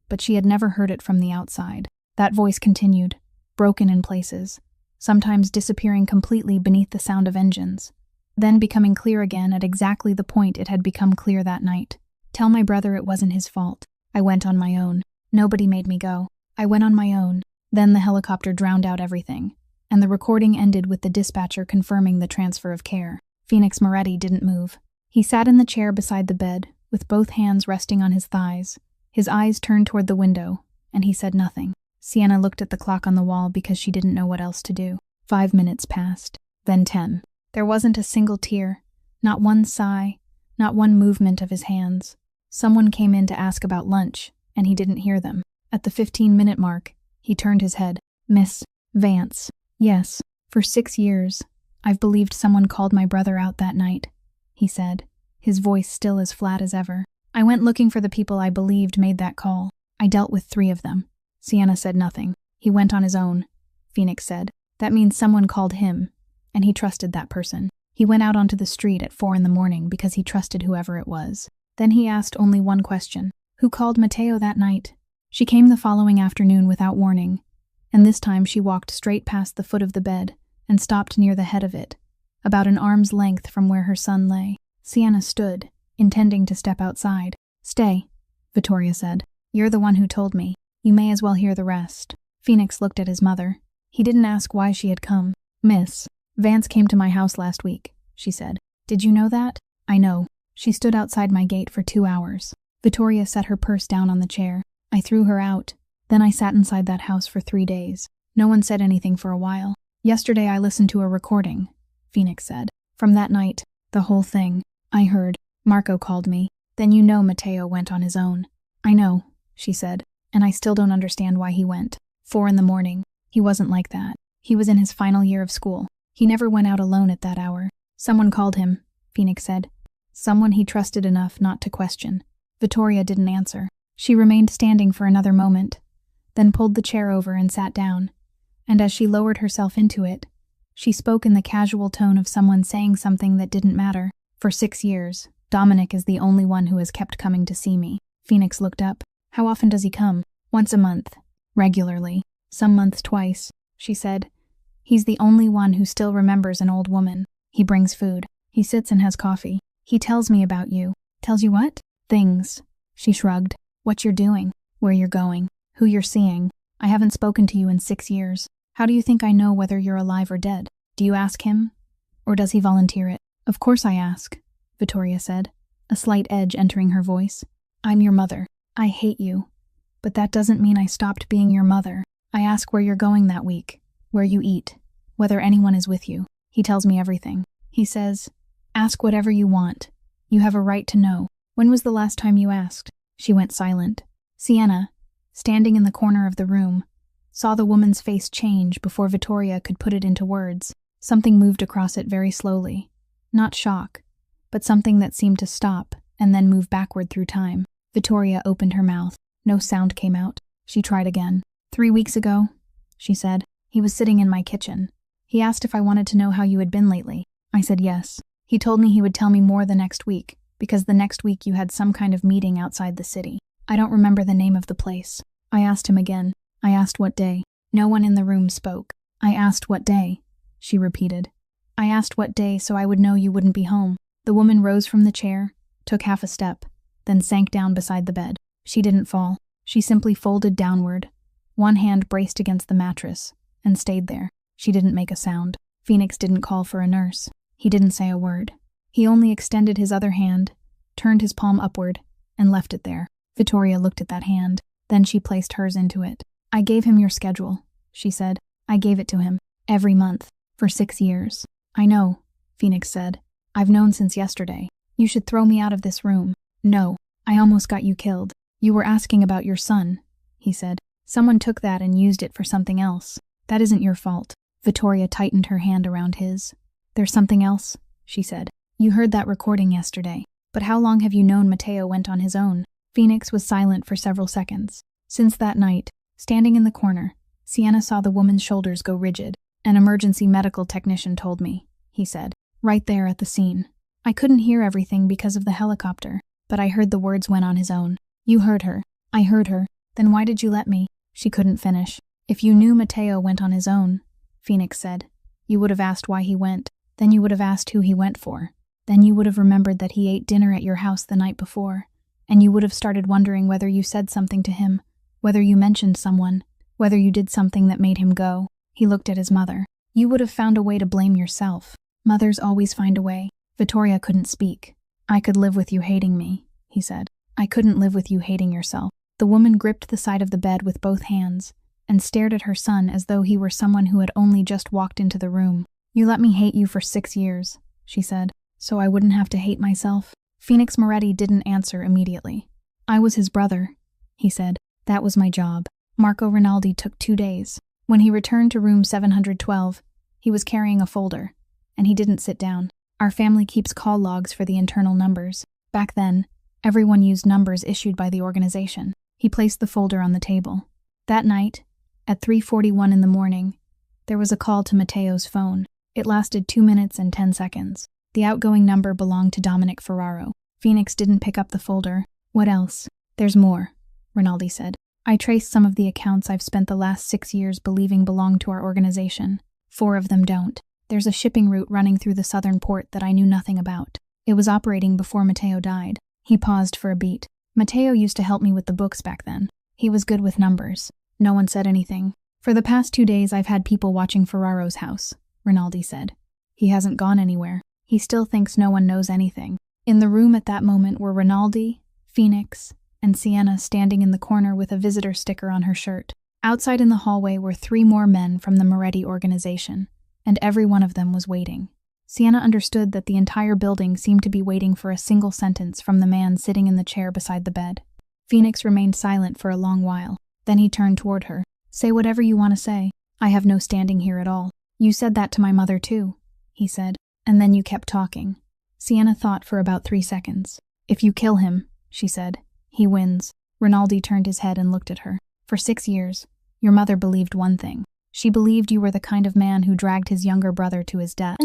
but she had never heard it from the outside. That voice continued, broken in places, sometimes disappearing completely beneath the sound of engines, then becoming clear again at exactly the point it had become clear that night. Tell my brother it wasn't his fault. I went on my own. Nobody made me go. I went on my own. Then the helicopter drowned out everything, and the recording ended with the dispatcher confirming the transfer of care. Phoenix Moretti didn't move. He sat in the chair beside the bed, with both hands resting on his thighs, his eyes turned toward the window, and he said nothing. Sienna looked at the clock on the wall because she didn't know what else to do. 5 minutes passed, then 10. There wasn't a single tear, not one sigh, not one movement of his hands. Someone came in to ask about lunch, and he didn't hear them. At the 15-minute mark, he turned his head. Miss Vance. Yes, for 6 years, I've believed someone called my brother out that night, he said, his voice still as flat as ever. I went looking for the people I believed made that call. I dealt with 3 of them. Sienna said nothing. He went on his own, Phoenix said. That means someone called him, and he trusted that person. He went out onto the street at 4 in the morning because he trusted whoever it was. Then he asked only one question. Who called Matteo that night? She came the following afternoon without warning, and this time she walked straight past the foot of the bed and stopped near the head of it, about an arm's length from where her son lay. Sienna stood, intending to step outside. Stay, Vittoria said. You're the one who told me. You may as well hear the rest. Phoenix looked at his mother. He didn't ask why she had come. Miss Vance came to my house last week, she said. Did you know that? I know. She stood outside my gate for 2 hours. Vittoria set her purse down on the chair. I threw her out. Then I sat inside that house for 3 days. No one said anything for a while. Yesterday I listened to a recording, Phoenix said. From that night, the whole thing. I heard. Marco called me. Then you know Matteo went on his own. I know, she said, and I still don't understand why he went. 4 in the morning. He wasn't like that. He was in his final year of school. He never went out alone at that hour. Someone called him, Phoenix said. Someone he trusted enough not to question. Vittoria didn't answer. She remained standing for another moment, then pulled the chair over and sat down, and as she lowered herself into it, she spoke in the casual tone of someone saying something that didn't matter. For 6 years, Dominic is the only one who has kept coming to see me. Phoenix looked up. How often does he come? Once a month. Regularly. Some months twice, she said. He's the only one who still remembers an old woman. He brings food. He sits and has coffee. He tells me about you. Tells you what? Things. She shrugged. What you're doing. Where you're going. Who you're seeing. I haven't spoken to you in 6 years. How do you think I know whether you're alive or dead? Do you ask him? Or does he volunteer it? Of course I ask, Vittoria said, a slight edge entering her voice. I'm your mother. I hate you. But that doesn't mean I stopped being your mother. I ask where you're going that week, where you eat, whether anyone is with you. He tells me everything. He says, ask whatever you want. You have a right to know. When was the last time you asked? She went silent. Sienna, standing in the corner of the room, saw the woman's face change before Vittoria could put it into words. Something moved across it very slowly. Not shock, but something that seemed to stop and then move backward through time. Vittoria opened her mouth. No sound came out. She tried again. 3 weeks ago, she said, he was sitting in my kitchen. He asked if I wanted to know how you had been lately. I said yes. He told me he would tell me more the next week, because the next week you had some kind of meeting outside the city. I don't remember the name of the place. I asked him again. I asked what day. No one in the room spoke. I asked what day, she repeated. I asked what day so I would know you wouldn't be home. The woman rose from the chair, took half a step, then sank down beside the bed. She didn't fall. She simply folded downward, one hand braced against the mattress, and stayed there. She didn't make a sound. Phoenix didn't call for a nurse. He didn't say a word. He only extended his other hand, turned his palm upward, and left it there. Victoria looked at that hand. Then she placed hers into it. I gave him your schedule, she said. I gave it to him. Every month. For 6 years. I know, Phoenix said. I've known since yesterday. You should throw me out of this room. No. I almost got you killed. You were asking about your son, he said. Someone took that and used it for something else. That isn't your fault. Victoria tightened her hand around his. There's something else, she said. You heard that recording yesterday. But how long have you known Mateo went on his own? Phoenix was silent for several seconds. Since that night, standing in the corner, Sienna saw the woman's shoulders go rigid. An emergency medical technician told me, he said, right there at the scene. I couldn't hear everything because of the helicopter, but I heard the words went on his own. You heard her. I heard her. Then why did you let me? She couldn't finish. If you knew Mateo went on his own, Phoenix said, you would have asked why he went. Then you would have asked who he went for. Then you would have remembered that he ate dinner at your house the night before. And you would have started wondering whether you said something to him, whether you mentioned someone, whether you did something that made him go. He looked at his mother. You would have found a way to blame yourself. Mothers always find a way. Victoria couldn't speak. I could live with you hating me, he said. I couldn't live with you hating yourself. The woman gripped the side of the bed with both hands and stared at her son as though he were someone who had only just walked into the room. You let me hate you for 6 years, she said, so I wouldn't have to hate myself. Phoenix Moretti didn't answer immediately. I was his brother, he said. That was my job. Marco Rinaldi took 2 days. When he returned to room 712, he was carrying a folder, and he didn't sit down. Our family keeps call logs for the internal numbers. Back then, everyone used numbers issued by the organization. He placed the folder on the table. That night, at 3:41 in the morning, there was a call to Mateo's phone. It lasted 2 minutes and 10 seconds. The outgoing number belonged to Dominic Ferraro. Phoenix didn't pick up the folder. What else? There's more, Rinaldi said. I traced some of the accounts I've spent the last 6 years believing belong to our organization. 4 of them don't. There's a shipping route running through the southern port that I knew nothing about. It was operating before Mateo died. He paused for a beat. Mateo used to help me with the books back then. He was good with numbers. No one said anything. For the past 2 days I've had people watching Ferraro's house, Rinaldi said. He hasn't gone anywhere. He still thinks no one knows anything. In the room at that moment were Rinaldi, Phoenix, and Sienna standing in the corner with a visitor sticker on her shirt. Outside in the hallway were 3 more men from the Moretti organization, and every one of them was waiting. Sienna understood that the entire building seemed to be waiting for a single sentence from the man sitting in the chair beside the bed. Phoenix remained silent for a long while. Then he turned toward her. Say whatever you want to say. I have no standing here at all. You said that to my mother too, he said, and then you kept talking. Sienna thought for about 3 seconds. If you kill him, she said, he wins. Rinaldi turned his head and looked at her. For 6 years, your mother believed one thing. She believed you were the kind of man who dragged his younger brother to his death.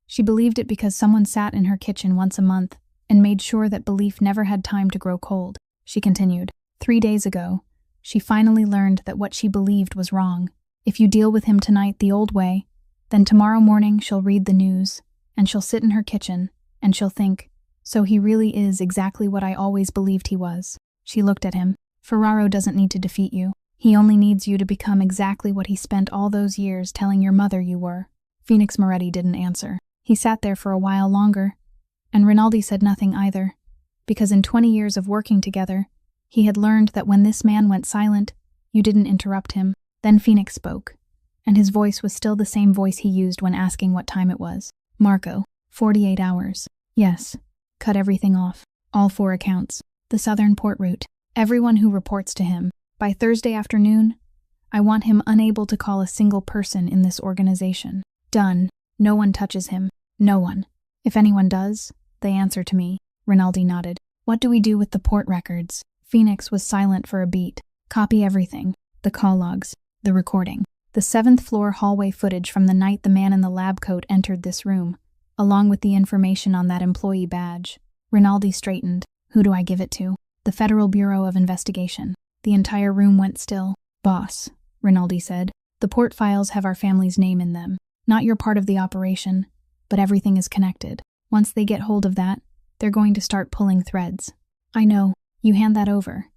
She believed it because someone sat in her kitchen once a month and made sure that belief never had time to grow cold. She continued. 3 days ago, she finally learned that what she believed was wrong. If you deal with him tonight the old way, then tomorrow morning she'll read the news, and she'll sit in her kitchen, and she'll think, so he really is exactly what I always believed he was. She looked at him. Ferraro doesn't need to defeat you. He only needs you to become exactly what he spent all those years telling your mother you were. Phoenix Moretti didn't answer. He sat there for a while longer, and Rinaldi said nothing either, because in 20 years of working together, he had learned that when this man went silent, you didn't interrupt him. Then Phoenix spoke, and his voice was still the same voice he used when asking what time it was. Marco, 48 hours. Yes. Cut everything off. All 4 accounts. The southern port route. Everyone who reports to him. By Thursday afternoon, I want him unable to call a single person in this organization. Done. No one touches him. No one. If anyone does, they answer to me. Rinaldi nodded. What do we do with the port records? Phoenix was silent for a beat. Copy everything. The call logs. The recording. The 7th floor hallway footage from the night the man in the lab coat entered this room, along with the information on that employee badge. Rinaldi straightened. Who do I give it to? The Federal Bureau of Investigation. The entire room went still. Boss, Rinaldi said, the port files have our family's name in them. Not your part of the operation, but everything is connected. Once they get hold of that, they're going to start pulling threads. I know. You hand that over.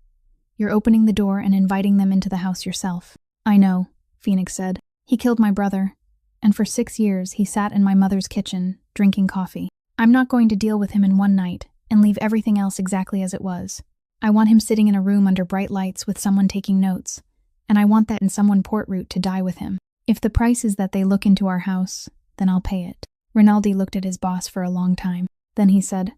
You're opening the door and inviting them into the house yourself. I know, Phoenix said. He killed my brother, and for 6 years he sat in my mother's kitchen, drinking coffee. I'm not going to deal with him in one night and leave everything else exactly as it was. I want him sitting in a room under bright lights with someone taking notes, and I want that in someone port route to die with him. If the price is that they look into our house, then I'll pay it. Rinaldi looked at his boss for a long time. Then he said,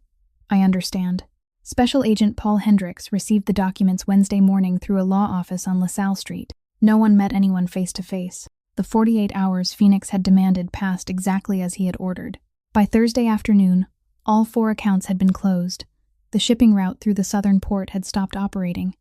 I understand. Special Agent Paul Hendricks received the documents Wednesday morning through a law office on LaSalle Street. No one met anyone face to face. The 48 hours Phoenix had demanded passed exactly as he had ordered. By Thursday afternoon, all 4 accounts had been closed. The shipping route through the southern port had stopped operating,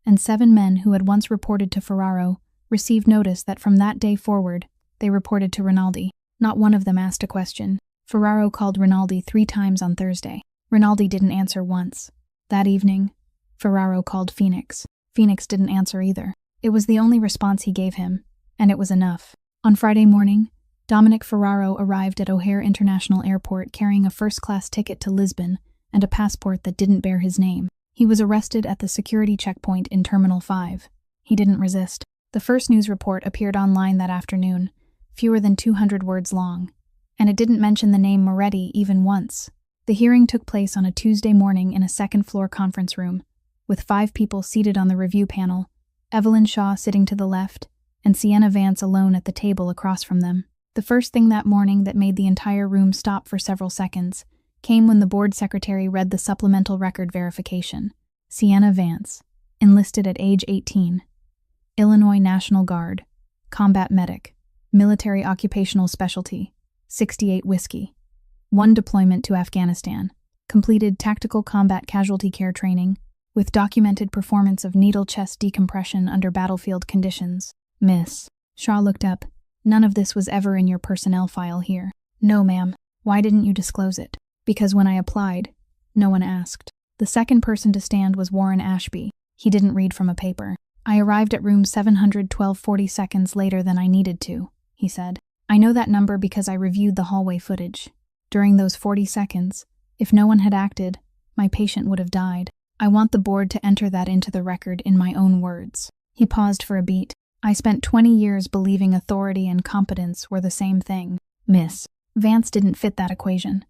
and 7 men who had once reported to Ferraro received notice that from that day forward, they reported to Rinaldi. Not one of them asked a question. Ferraro called Rinaldi 3 times on Thursday. Rinaldi didn't answer once. That evening, Ferraro called Phoenix. Phoenix didn't answer either. It was the only response he gave him, and it was enough. On Friday morning, Dominic Ferraro arrived at O'Hare International Airport carrying a first-class ticket to Lisbon and a passport that didn't bear his name. He was arrested at the security checkpoint in Terminal 5. He didn't resist. The first news report appeared online that afternoon, fewer than 200 words long, and it didn't mention the name Moretti even once. The hearing took place on a Tuesday morning in a second-floor conference room, with 5 people seated on the review panel, Evelyn Shaw sitting to the left, and Sienna Vance alone at the table across from them. The first thing that morning that made the entire room stop for several seconds came when the board secretary read the supplemental record verification. Sienna Vance, enlisted at age 18, Illinois National Guard, combat medic, military occupational specialty, 68 whiskey. 1 deployment to Afghanistan, completed tactical combat casualty care training, with documented performance of needle chest decompression under battlefield conditions. Miss. Shaw looked up. None of this was ever in your personnel file here. No, ma'am. Why didn't you disclose it? Because when I applied, no one asked. The second person to stand was Warren Ashby. He didn't read from a paper. I arrived at room 712 40 seconds later than I needed to, he said. I know that number because I reviewed the hallway footage. During those 40 seconds, if no one had acted, my patient would have died. I want the board to enter that into the record in my own words. He paused for a beat. I spent 20 years believing authority and competence were the same thing. Miss. Vance didn't fit that equation.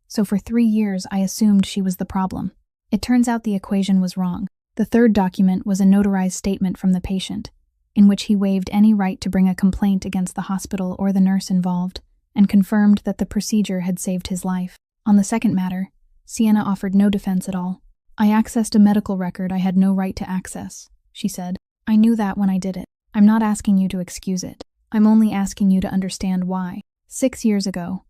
So for 3 years I assumed she was the problem. It turns out the equation was wrong. The third document was a notarized statement from the patient, in which he waived any right to bring a complaint against the hospital or the nurse involved, and confirmed that the procedure had saved his life. On the second matter, Sienna offered no defense at all. I accessed a medical record I had no right to access, she said. I knew that when I did it. I'm not asking you to excuse it. I'm only asking you to understand why. 6 years ago,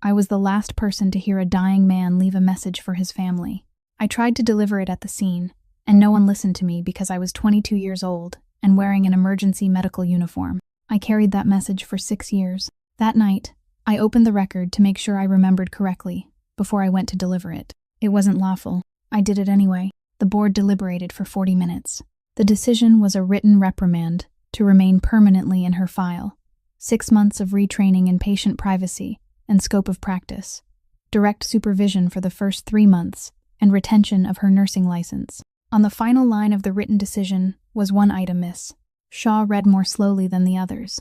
I was the last person to hear a dying man leave a message for his family. I tried to deliver it at the scene, and no one listened to me because I was 22 years old and wearing an emergency medical uniform. I carried that message for 6 years. That night, I opened the record to make sure I remembered correctly before I went to deliver it. It wasn't lawful. I did it anyway. The board deliberated for 40 minutes. The decision was a written reprimand to remain permanently in her file, 6 months of retraining in patient privacy and scope of practice, direct supervision for the first 3 months, and retention of her nursing license. On the final line of the written decision was one item miss. Shaw read more slowly than the others.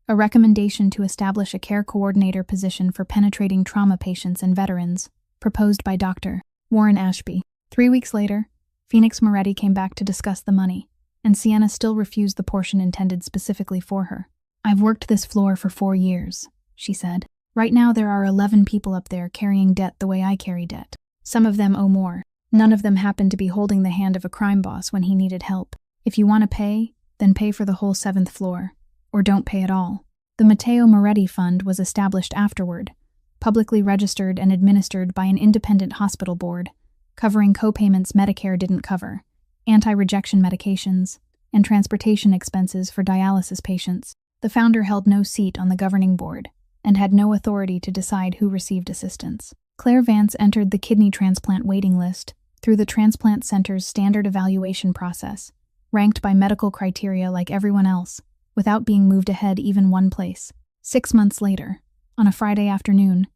A recommendation to establish a care coordinator position for penetrating trauma patients and veterans, proposed by Dr. Warren Ashby. 3 weeks later, Phoenix Moretti came back to discuss the money, and Sienna still refused the portion intended specifically for her. I've worked this floor for 4 years, she said. Right now there are 11 people up there carrying debt the way I carry debt. Some of them owe more. None of them happen to be holding the hand of a crime boss when he needed help. If you want to pay, then pay for the whole 7th floor, or don't pay at all. The Matteo Moretti Fund was established afterward, publicly registered and administered by an independent hospital board, covering co-payments Medicare didn't cover, anti-rejection medications, and transportation expenses for dialysis patients. The founder held no seat on the governing board and had no authority to decide who received assistance. Claire Vance entered the kidney transplant waiting list through the transplant center's standard evaluation process, ranked by medical criteria like everyone else, without being moved ahead even one place. 6 months later, on a Friday afternoon,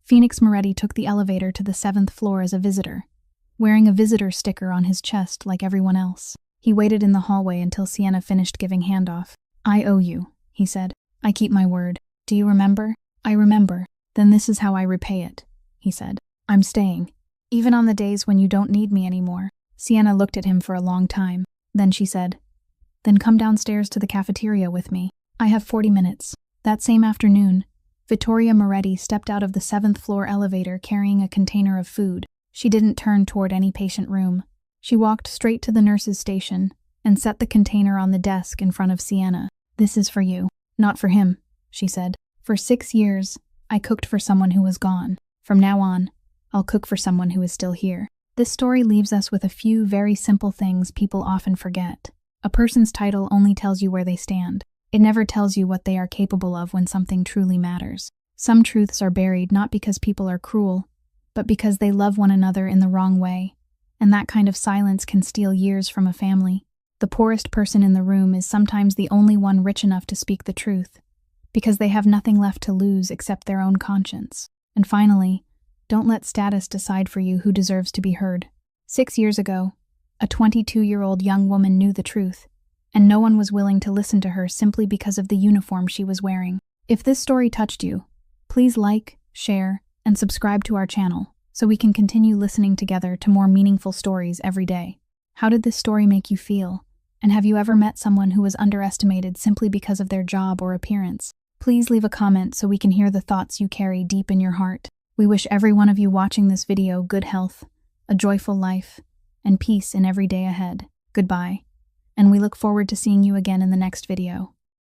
Phoenix Moretti took the elevator to the 7th floor as a visitor, wearing a visitor sticker on his chest like everyone else. He waited in the hallway until Sienna finished giving handoff. "I owe you," he said. "I keep my word. Do you remember?" "I remember." "Then this is how I repay it," he said. "I'm staying, even on the days when you don't need me anymore." Sienna looked at him for a long time. Then she said, "Then come downstairs to the cafeteria with me. I have 40 minutes. That same afternoon, Vittoria Moretti stepped out of the 7th floor elevator carrying a container of food. She didn't turn toward any patient room. She walked straight to the nurse's station and set the container on the desk in front of Sienna. "This is for you." "Not for him," she said. "For 6 years, I cooked for someone who was gone. From now on, I'll cook for someone who is still here." This story leaves us with a few very simple things people often forget. A person's title only tells you where they stand. It never tells you what they are capable of when something truly matters. Some truths are buried not because people are cruel, but because they love one another in the wrong way, and that kind of silence can steal years from a family. The poorest person in the room is sometimes the only one rich enough to speak the truth, because they have nothing left to lose except their own conscience. And finally, don't let status decide for you who deserves to be heard. 6 years ago, a 22-year-old young woman knew the truth, and no one was willing to listen to her simply because of the uniform she was wearing. If this story touched you, please like, share, and subscribe to our channel so we can continue listening together to more meaningful stories every day. How did this story make you feel? And have you ever met someone who was underestimated simply because of their job or appearance? Please leave a comment so we can hear the thoughts you carry deep in your heart. We wish every one of you watching this video good health, a joyful life, and peace in every day ahead. Goodbye, and we look forward to seeing you again in the next video.